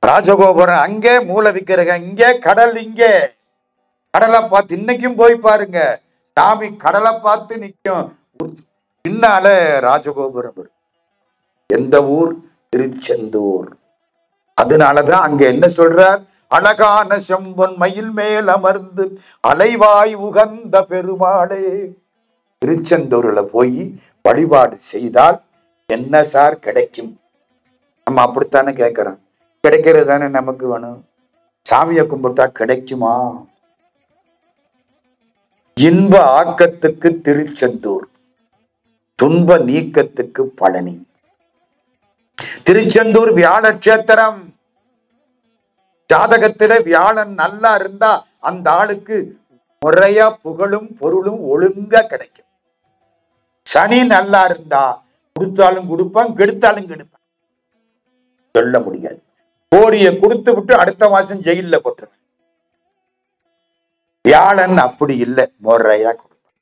ராஜகோபுரம் அங்கே, மூல விக்கிரகம் இங்கே, கடல் இங்கே. கடலை பார்த்து இன்னைக்கும் போய் பாருங்க, சாமி கடலை பார்த்து நிற்கும், பின்னால ராஜகோபுரம். எந்த ஊர்? திருச்செந்தூர். அதனாலதான் அங்க என்ன சொல்றார், அழகான செம்பொன் மயில் மேல் அமர்ந்து அலைவாய் உகந்த பெருமாளே. திருச்செந்தூர்ல போய் வழிபாடு செய்தால் என்ன சார் கிடைக்கும்? நம்ம அப்படித்தானே கேட்கிறோம். கிடைக்கிறது தானே நமக்கு வேணும். சாமியை கும்பிட்டா கிடைக்குமா? இன்ப ஆக்கத்துக்கு திருச்செந்தூர், துன்ப நீக்கத்துக்கு பழனி. திருச்செந்தூர் வியாழ கஷேத்திரம். ஜாதகத்தில வியாழன் நல்லா இருந்தா அந்த ஆளுக்கு முறையா புகழும் பொருளும் ஒழுங்கா கிடைக்கும். சனி நல்லா இருந்தா கொடுத்தாலும் கொடுப்பான், கெடுத்தாலும் கெடுப்பான், சொல்ல முடியாது. கோடியை கொடுத்து விட்டு அடுத்த மாசம் ஜெயில போட்டுருவேன். வியாழன் அப்படி இல்லை, முறையா கொடுப்பான்.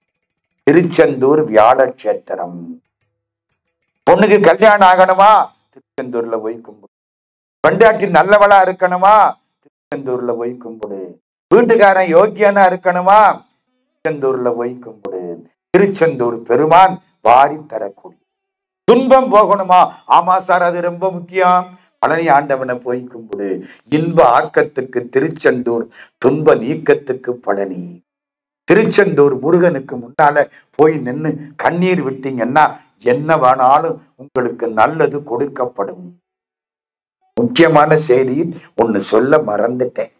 திருச்செந்தூர் வியாழ கஷேத்திரம். பொண்ணுக்கு கல்யாணம் ஆகணுமா? திருச்செந்தூர்ல போய் கும்பிடு. பெண்டாட்டி நல்லவளா இருக்கணுமா? திருச்செந்தூர்ல போய் கும்பிடு. வீட்டுக்காரன் யோக்கியனா இருக்கணுமா? திருச்செந்தூர்ல போய் கும்பிடு. திருச்செந்தூர் பெருமான் வாரி தரக்கூடிய. துன்பம் போகணுமா? ஆமா சார், அது ரொம்ப முக்கியம். பழனி ஆண்டவனை போய் கும்பிடு. இன்ப ஆக்கத்துக்கு திருச்செந்தூர், துன்ப நீக்கத்துக்கு பழனி. திருச்செந்தூர் முருகனுக்கு முன்னால போய் நின்று கண்ணீர் விட்டீங்கன்னா என்ன வேணாலும் உங்களுக்கு நல்லது கொடுக்கப்படும். முக்கியமான செய்தி ஒண்ணு சொல்ல மறந்துட்டேன்,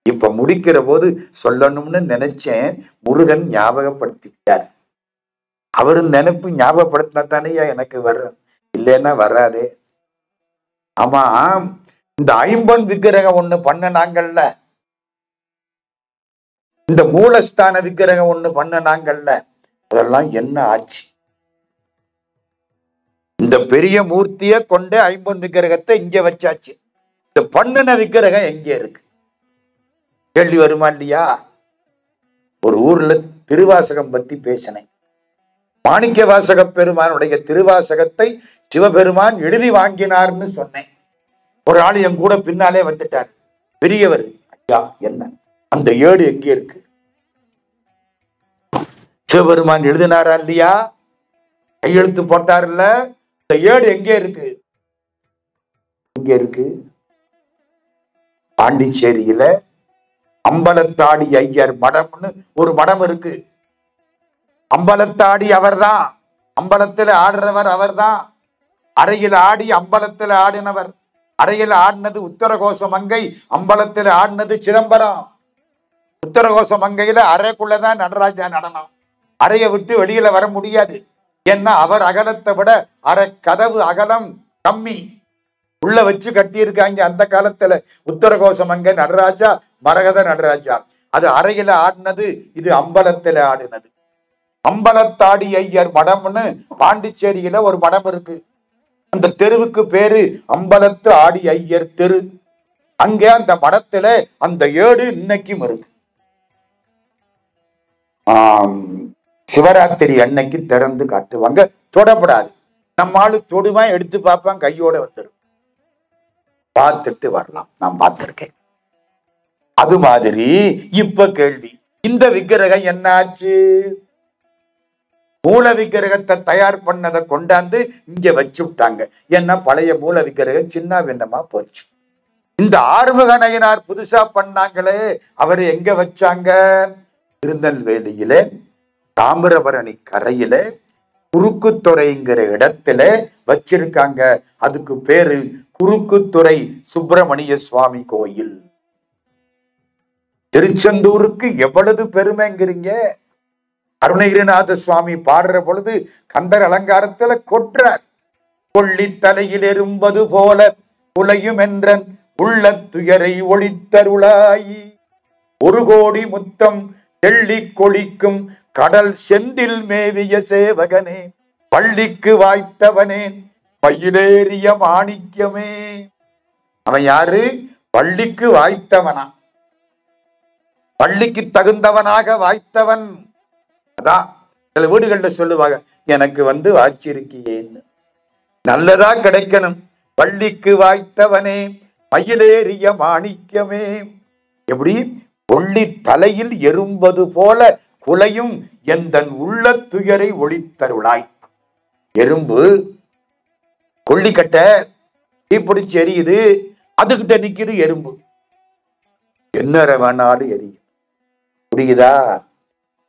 இப்ப முடிக்கிற போது சொல்லணும்னு நினைச்சேன். முருகன் ஞாபகப்படுத்திட்டார். அவரு நினைப்பு ஞாபகப்படுத்தினா தானே எனக்கு வரும், இல்லைன்னா வராதே. ஆமா, இந்த 50 விக்கிரகம் ஒண்ணு பண்ணனாங்கல்ல, இந்த மூலஸ்தான விக்கிரகம் ஒண்ணு பண்ணனாங்கல்ல, அதெல்லாம் என்ன ஆச்சு? இந்த பெரிய மூர்த்திய கொண்டு ஐம்பொன் விக்கிரகத்தை இங்க வச்சாச்சு. இந்த பண்ணுன விக்கிரகம் எங்க இருக்கு? கேள்வி வருமா இல்லையா? ஒரு ஊர்ல திருவாசகம் பத்தி பேசினேன். மாணிக்க வாசக பெருமானுடைய திருவாசகத்தை சிவபெருமான் எழுதி வாங்கினார்னு சொன்னேன். ஒரு ஆள் என் கூட பின்னாலே வந்துட்டார், பெரியவர். ஐயா, என்ன அந்த ஏடு எங்க இருக்கு? சிவபெருமான் எழுதினாரா இல்லையா? கையெழுத்து போட்டார்ல, இந்த ஏடு எங்கே இருக்கு? எங்க இருக்கு? பாண்டிச்சேரியில அம்பலத்தாடி ஐயர் மடம்னு ஒரு மடம் இருக்கு. அம்பலத்தாடி அவர்தான், அம்பலத்தில் ஆடுறவர் அவர்தான். அறையில் ஆடி அம்பலத்தில் ஆடினவர். அறையில் ஆடினது உத்தரகோச மங்கை, அம்பலத்தில் ஆடினது சிதம்பரம். உத்தரகோச மங்கையில அறைக்குள்ளதான் நடராஜா நடனம். அறையை விட்டு வெளியில வர முடியாது. ஏன்னா அவர் அகலத்தை விட அரை கதவு அகலம் கம்மி. உள்ள வச்சு கட்டியிருக்காங்க அந்த காலத்துல. உத்தரகோச மங்கை நடராஜா, மரகத நடராஜா. அது அறையில ஆடினது, இது அம்பலத்துல ஆடினது. அம்பலத்தாடி ஐயர் மடம்னு பாண்டிச்சேரியில ஒரு மடம் இருக்கு. அந்த தெருவுக்கு பேரு அம்பலத்து ஆடி ஐயர் தெரு. அங்க அந்த மடத்துல அந்த ஏடு இன்னைக்கும் இருக்கு. சிவராத்திரி அன்னைக்கு திறந்து காட்டுவாங்க, தொடப்படாது. நம்மாலு தொடுவான், எடுத்து பார்ப்பான், கையோட வந்துடும். பார்த்துட்டு வரலாம், நான் பார்த்திருக்கேன். அது மாதிரி இப்ப கேள்வி, இந்த விக்கிரகம் என்னாச்சு? மூல விக்கிரகத்தை தயார் பண்ணதை கொண்டாந்து இங்க வச்சு விட்டாங்க. ஏன்னா பழைய மூல விக்கிரகம் சின்ன பின்னமா போச்சு. இந்த ஆறுமுக நயினார் புதுசா பண்ணாங்களே, அவரு எங்க வச்சாங்க? திருநெல்வேலியில தாமிரபரணி கரையில குறுக்குத்துறைங்கிற இடத்துல வச்சிருக்காங்க. அதுக்கு பேரு குறுக்குத்துறை சுப்பிரமணிய சுவாமி கோயில். திருச்செந்தூருக்கு எவ்வளவு பெருமைங்கிறீங்க. அருணகிரிநாத சுவாமி பாடுற பொழுது கந்தர் அலங்காரத்துல கொற்றார். கொள்ளி தலையில் எறும்பது போல உலையும் என்றன் உள்ள துயரை ஒளித்தருளாயி, ஒரு கோடி முத்தம் தெள்ளி கொளிக்கும் கடல் செந்தில் மேவிய சேவகனே, பள்ளிக்கு வாய்த்தவனே, மயிலேறிய மாணிக்கமே. அவன் யாரு? பள்ளிக்கு வாய்த்தவனா, பள்ளிக்கு தகுந்தவனாக வாய்த்தவன். அதான் சில வீடுகள்ல சொல்லுவாங்க, எனக்கு வாய்ச்சிருக்கியேன்னு. நல்லதா கிடைக்கணும். பள்ளிக்கு வாய்த்தவனே, மயிலேறிய மாணிக்கமே. எப்படி? கொள்ளி தலையில் எறும்பது போல குலையும் எந்தன் உள்ள துயரை ஒளித்தருளாய். எறும்பு கொல்லிக்கட்டை தீப்பிடிச்சு எரியுது, அதுகிட்ட நிக்குது எறும்பு. என்ன வேணாலும் எரியும், புரியுதா?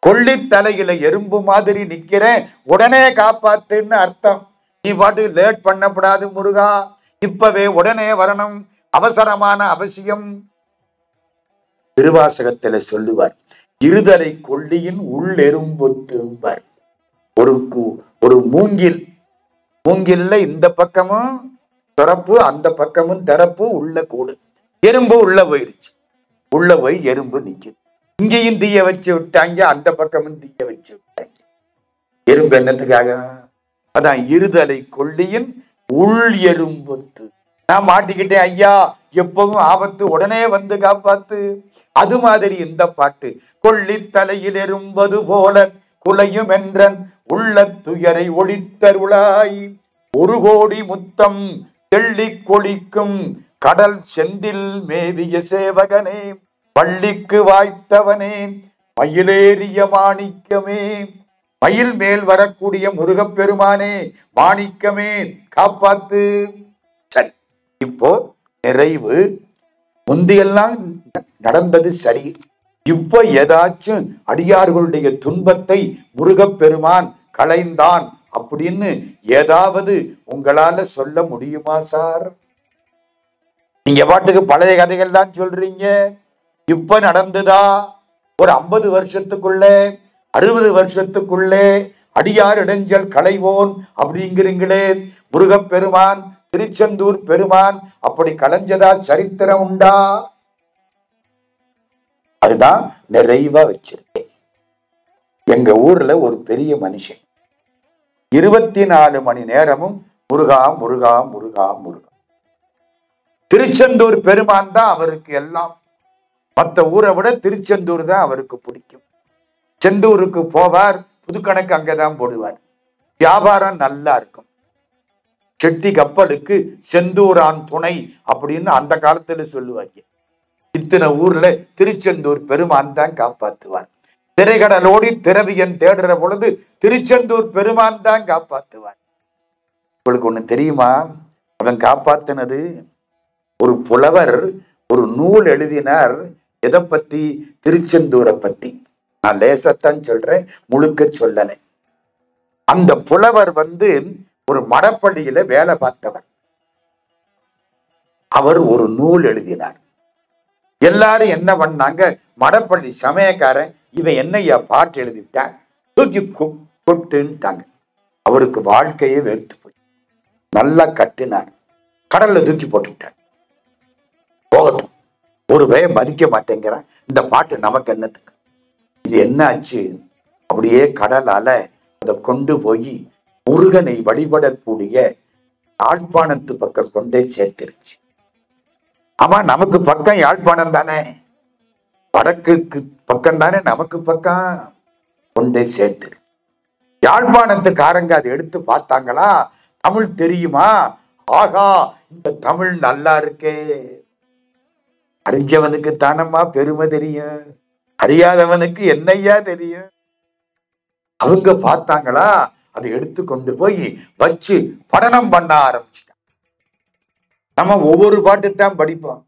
கொள்ளி தலையில எறும்பு மாதிரி நிக்கிறேன், உடனே காப்பாத்துன்னு அர்த்தம். நீ பாட்டு லேட் பண்ணப்படாது முருகா, இப்பவே உடனே வரணும், அவசரமான அவசியம். திருவாசகத்துல சொல்லுவார், இருதலை கொள்ளியின் உள்ளெரும்பொத்தும்பார். ஒரு மூங்கில்ல இந்த பக்கமும் திறப்பு, அந்த பக்கமும் திறப்பு, உள்ள கூடு. எறும்பு உள்ள போயிருச்சு. உள்ள போய் எறும்பு நிக்குது. இங்கேயும் தீய வச்சு விட்டாங்க, அந்த பக்கமும் தீய வச்சு விட்டாங்க. எறும்பு என்னத்துக்காக? அதான் இருதலை கொள்ளியின் உள் எறும்பொத்து. நான் மாட்டிக்கிட்டேன் ஐயா, எப்பவும் ஆபத்து, உடனே வந்து காப்பாத்து. அது மாதிரி இந்த பாட்டு, கொள்ளி தலையில் எறும்பது போல குலையும் என்றன் உள்ள துயரை ஒளித்தருளாய், ஒரு கோடி முத்தம் தெள்ளி கொளிக்கும் கடல் செந்தில் மேவிய சேவகனே, பள்ளிக்கு வாய்த்தவனே, மயிலேறிய மாணிக்கமே. மயில் மேல் வரக்கூடிய முருகப்பெருமானே, மாணிக்கமே, காப்பாத்து. சரி, இப்போ நிறைவு. முந்தியெல்லாம் நடந்தது சரி. இப்ப ஏதாச்சும் அடியார்களுடைய துன்பத்தை முருகப்பெருமான் களைந்தான் அப்படின்னு ஏதாவது உங்களால சொல்ல முடியுமா சார்? நீங்க பாட்டுக்கு பழைய கதைகள் தான் சொல்றீங்க. இப்ப நடந்துதா? ஒரு 50 வருஷத்துக்குள்ளே 60 வருஷத்துக்குள்ளே அடியார் இடைஞ்சல் களைவோன் அப்படிங்கிறீங்களே. முருகப்பெருமான், திருச்செந்தூர் பெருமான் அப்படி களைஞ்சதா சரித்திரம் உண்டா? அதுதான் நிறைவா வச்சிருக்கேன். எங்க ஊர்ல ஒரு பெரிய மனுஷன் 24 மணி நேரமும் முருகா முருகா முருகா முருகா. திருச்செந்தூர் பெருமான் தான் அவருக்கு எல்லாம். மற்ற ஊரை விட திருச்செந்தூர் தான் அவருக்கு பிடிக்கும். செந்தூருக்கு போவார், புதுக்கணக்கு அங்கதான் போடுவார். வியாபாரம் நல்லா இருக்கும். செட்டி கப்பலுக்கு செந்தூரான் துணை அப்படின்னு அந்த காலத்துல சொல்லுவாங்க. இத்தனை ஊர்ல திருச்செந்தூர் பெருமான் தான் காப்பாத்துவார். திரைகடலோடி திரவியன் தேடுற பொழுது திருச்செந்தூர் பெருமான் தான் காப்பாத்துவார். உங்களுக்கு ஒண்ணு தெரியுமா? அவன் காப்பாத்தினது ஒரு புலவர் ஒரு நூல் எழுதினார். எதை பத்தி? திருச்செந்தூரை பத்தி. நான் லேசத்தான் சொல்றேன், முழுக்க சொல்லலை. அந்த புலவர் ஒரு மடப்பள்ளியில வேலை பார்த்தவர். அவர் ஒரு நூல் எழுதினார். எல்லாரும் என்ன பண்ணாங்க? மடப்பள்ளி சமயக்காரன் இவன் என்னையா பாட்டு எழுதிவிட்டான், தூக்கி கொட்டுன்ட்டாங்க. அவருக்கு வாழ்க்கையே வெறுத்து போய் நல்லா கட்டினார், கடல்ல தூக்கி போட்டுவிட்டார். போகட்டும், ஒரு பய மதிக்க மாட்டேங்கிறான், இந்த பாட்டு நமக்கு என்னத்துக்கு? இது என்ன ஆச்சு? அப்படியே கடலால அதை கொண்டு போய் முருகனை வழிபடக்கூடிய யாழ்ப்பாணத்து பக்கம் கொண்டே சேர்த்திருச்சு. ஆமா, நமக்கு பக்கம் யாழ்ப்பாணம் தானே, வடக்குக்கு பக்கம் தானே நமக்கு பக்கம், கொண்டே சேர்த்திருச்சு. யாழ்ப்பாணத்துக்காரங்க அதை எடுத்து பார்த்தாங்களா, தமிழ் தெரியுமா? ஆகா, இந்த தமிழ் நல்லா இருக்கே. அறிஞ்சவனுக்கு தானம்மா பெருமை தெரியும், அறியாதவனுக்கு என்னையா தெரியும். அவங்க பார்த்தாங்களா, அதை எடுத்து கொண்டு போய் வச்சு படனம் பண்ண ஆரம்பிச்சிட்டாங்க. நம்ம ஒவ்வொரு பாட்டுத்தான் படிப்போம்.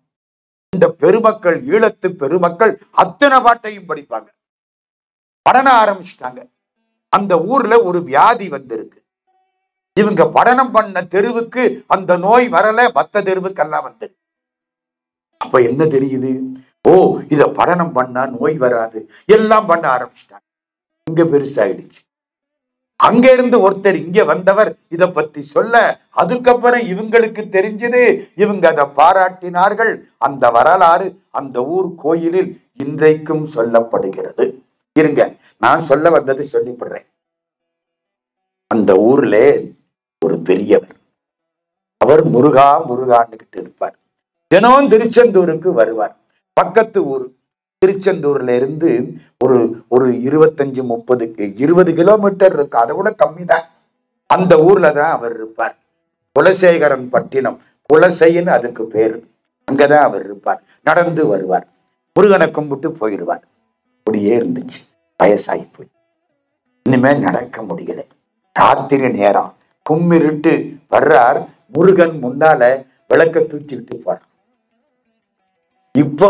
இந்த பெருமக்கள், ஈழத்து பெருமக்கள் அத்தனை பாட்டையும் படிப்பாங்க. படன ஆரம்பிச்சிட்டாங்க. அந்த ஊர்ல ஒரு வியாதி வந்திருக்கு. இவங்க படனம் பண்ண தெருவுக்கு அந்த நோய் வரல, மற்ற தெருவுக்கெல்லாம் வந்துருக்கு. அப்ப என்ன தெரியுது? ஓ, இத படனம் பண்ணா நோய் வராது, எல்லாம் பண்ண ஆரம்பிச்சிட்டாங்க. இங்க பெருசாயிடுச்சு. அங்க இருந்து ஒருத்தர் இங்க வந்தவர் இத பத்தி சொல்ல, அதுக்கப்புறம் இவங்களுக்கு தெரிஞ்சது, இவங்க அதை பாராட்டினார்கள். அந்த வரலாறு அந்த ஊர் கோயிலில் இன்றைக்கும் சொல்லப்படுகிறது. இருங்க, நான் சொல்ல வந்தது சொல்லிப்படுறேன். அந்த ஊர்ல ஒரு பெரியவர், அவர் முருகா முருகான்னுகிட்டு இருப்பார். தினம் திருச்செந்தூருக்கு வருவார். பக்கத்து ஊர் திருச்செந்தூர்ல இருந்து ஒரு 25-30 கிலோமீட்டர் இருக்கு, அதை விட கம்மி தான். அந்த ஊர்ல தான் அவர் இருப்பார். குலசேகரன் பட்டினம், குலசைன்னு அதுக்கு பேரு. அங்கதான் அவர் இருப்பார். நடந்து வருவார், முருகனை கும்பிட்டு போயிடுவார். அப்படியே இருந்துச்சு. வயசாகி போய் இனிமே நடக்க முடியல. ராத்திரி நேரம் கும்மிருட்டு வர்றார். முருகன் முன்னால விளக்க தூக்கிட்டு போறான். இப்போ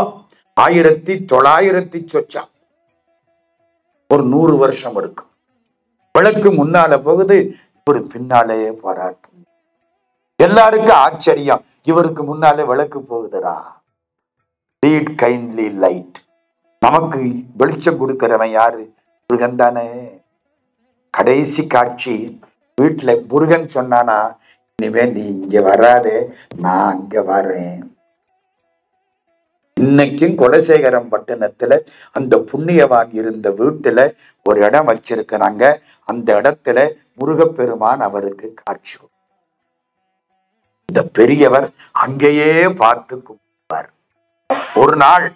1900 சொச்சம், ஒரு 100 வருஷம் இருக்கும். விளக்கு முன்னால போகுது, இவரு பின்னாலேயே போறார். எல்லாருக்கும் ஆச்சரியம், இவருக்கு முன்னாலே விளக்கு போகுதுடா. Lead kindly light. நமக்கு வெளிச்சம் கொடுக்கிறவன் யாரு? முருகன் தானே. கடைசி காட்சி, வீட்டுல முருகன் சொன்னானா, இனிமே நீ இங்க வராதே, நான் அங்க வரேன். இன்னைக்கும் குலசேகரம் பட்டணத்துல அந்த புண்ணியவான் இருந்த வீட்டுல ஒரு இடம் வச்சிருக்கிறாங்க. அந்த இடத்துல முருகப்பெருமான் அவருக்கு காட்சி. இந்த பெரியவர் அங்கேயே பார்த்து கும்பிடுவார். ஒரு நாள்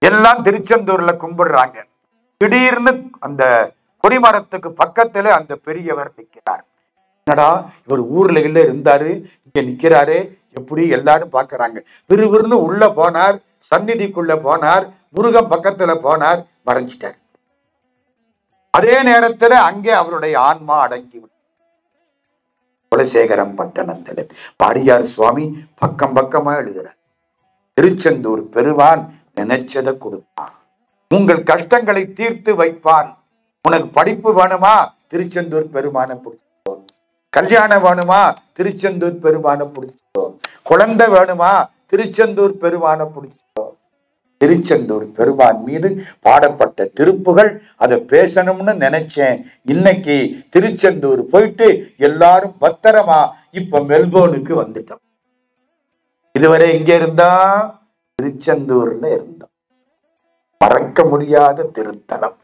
எல்லாம் திருச்செந்தூர்ல கும்பிடுறாங்க. திடீர்னு அந்த கொடிமரத்துக்கு பக்கத்துல அந்த பெரியவர் நிற்கிறார். என்னடா, இவர் ஊர்ல இல்ல இருந்தாரு, இங்க நிக்கிறாரு, எப்படி? எல்லாரும் பாக்குறாங்க. விறுவிறுன்னு உள்ள போனார், சந்நிதிக்குள்ள போனார், முருகன் பக்கத்துல போனார், மறைஞ்சிட்டார். அதே நேரத்துல அங்கே அவருடைய ஆன்மா அடங்கி விட்டார். குலசேகரம் பட்டணத்துல பாரியார் சுவாமி பக்கம் பக்கமா எழுதுறார். திருச்செந்தூர் பெருமான் நினைச்சதை கொடுப்பான், உங்கள் கஷ்டங்களை தீர்த்து வைப்பான். உனக்கு படிப்பு வேணுமா? திருச்செந்தூர் பெருமானை பிடிச்சோ. கல்யாணம் வேணுமா? திருச்செந்தூர் பெருமானை பிடிச்சோ. குழந்தை வேணுமா? திருச்செந்தூர் பெருமானை பிடிச்சோ. திருச்செந்தூர் பெருமான் மீது பாடப்பட்ட திருப்புகள், அதை பேசணும்னு நினைச்சேன். இன்னைக்கு திருச்செந்தூர் போயிட்டு எல்லாரும் பத்திரமா இப்ப மெல்போர்னுக்கு வந்துட்டோம். இதுவரை எங்க இருந்தா? திருச்செந்தூர்ல இருந்தோம். மறக்க முடியாத திருத்தலம்.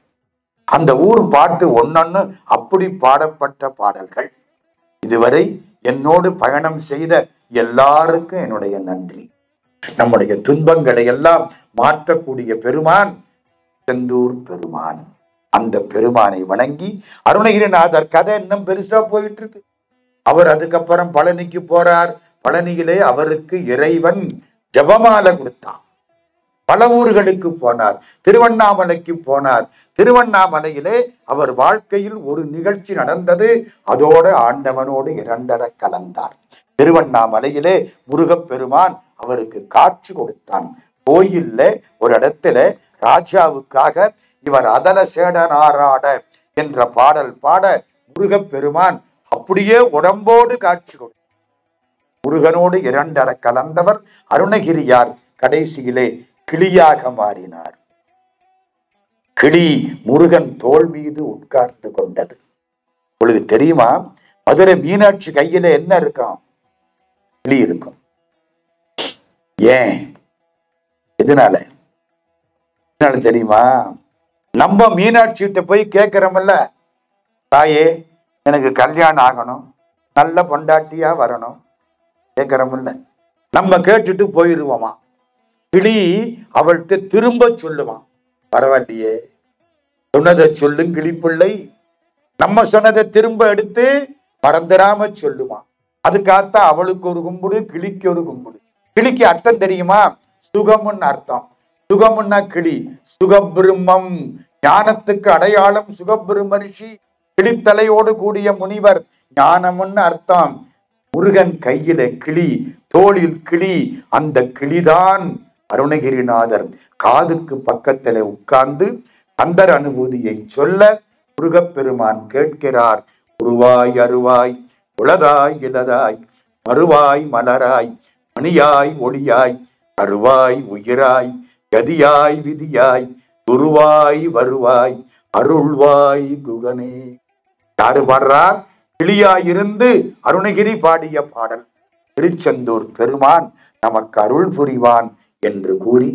அந்த ஊர் பாட்டு ஒன்னொன்னு அப்படி பாடப்பட்ட பாடல்கள். இதுவரை என்னோடு பயணம் செய்த எல்லாருக்கும் என்னுடைய நன்றி. நம்முடைய துன்பங்களை எல்லாம் மாற்றக்கூடிய பெருமான் செந்தூர் பெருமான். அந்த பெருமானை வணங்கி அருணகிரிநாதர் கதை இன்னும் பெருசா போயிட்டு இருக்கு. அவர் அதுக்கப்புறம் பழனிக்கு போறார். பழனியிலே அவருக்கு இறைவன் ஜபமாலை கொடுத்தான். பல ஊர்களுக்கு போனார். திருவண்ணாமலைக்கு போனார். திருவண்ணாமலையிலே அவர் வாழ்க்கையில் ஒரு நிகழ்ச்சி நடந்தது. அதோடு ஆண்டவனோடு இரண்டர கலந்தார். திருவண்ணாமலையிலே முருகப்பெருமான் அவருக்கு காட்சி கொடுத்தான். கோயில்ல ஒரு இடத்துல ராஜாவுக்காக இவர் அதல சேடனாராட என்ற பாடல் பாட முருகப்பெருமான் அப்படியே உடம்போடு காட்சி கொடுத்தார். முருகனோடு இரண்டர கலந்தவர் அருணகிரியார் கடைசியிலே கிளியாக மாறினார். கிளி முருகன் தோள் மீது உட்கார்ந்து கொண்டது. உங்களுக்கு தெரியுமா, மதுரை மீனாட்சி கையில என்ன இருக்கும்? கிளி இருக்கும். ஏன்? எதனால தெரியுமா? நம்ம மீனாட்சிகிட்ட போய் கேட்கிறோம்ல, தாயே எனக்கு கல்யாணம் ஆகணும், நல்ல பொண்டாட்டியா வரணும் கேட்கிறோம்ல. நம்ம கேட்டுட்டு போயிடுவோமா? கிளி அவள்கிட்ட திரும்ப சொல்லுவான், பரவாயில்லையே சொன்னதை சொல்லும் கிளிப்பிள்ளை. நம்ம சொன்னதை திரும்ப எடுத்து மறந்துடாம சொல்லுவான். அதுக்காகத்தான் அவளுக்கு ஒரு கும்பிடு, கிளிக்கு ஒரு கும்பிடு. கிளிக்கு அர்த்தம் தெரியுமா? சுகம்னு அர்த்தம். சுகம்னா கிளி, சுகபிரம்மம், ஞானத்துக்கு அடையாளம் சுகபிரம்ம ரிஷி, கிளித்தலையோடு கூடிய முனிவர், ஞானம்னு அர்த்தம். முருகன் கையில கிளி, தோளில் கிளி. அந்த கிளிதான் அருணகிரிநாதர் காதுக்கு பக்கத்துல உட்கார்ந்து கந்தர் அனுபூதியை சொல்ல முருகப்பெருமான் கேட்கிறார். உருவாய் அருவாய் உளதாய் இலதாய் மறுவாய் மலராய் மணியாய் ஒளியாய் அருவாய் உயிராய் கதியாய் விதியாய் குருவாய் வருவாய் அருள்வாய் குகனே. யாரு பாடுறார்? கிளியாயிருந்து அருணகிரி பாடிய பாடல். திருச்செந்தூர் பெருமான் நமக்கு அருள் புரிவான் என்று கூறி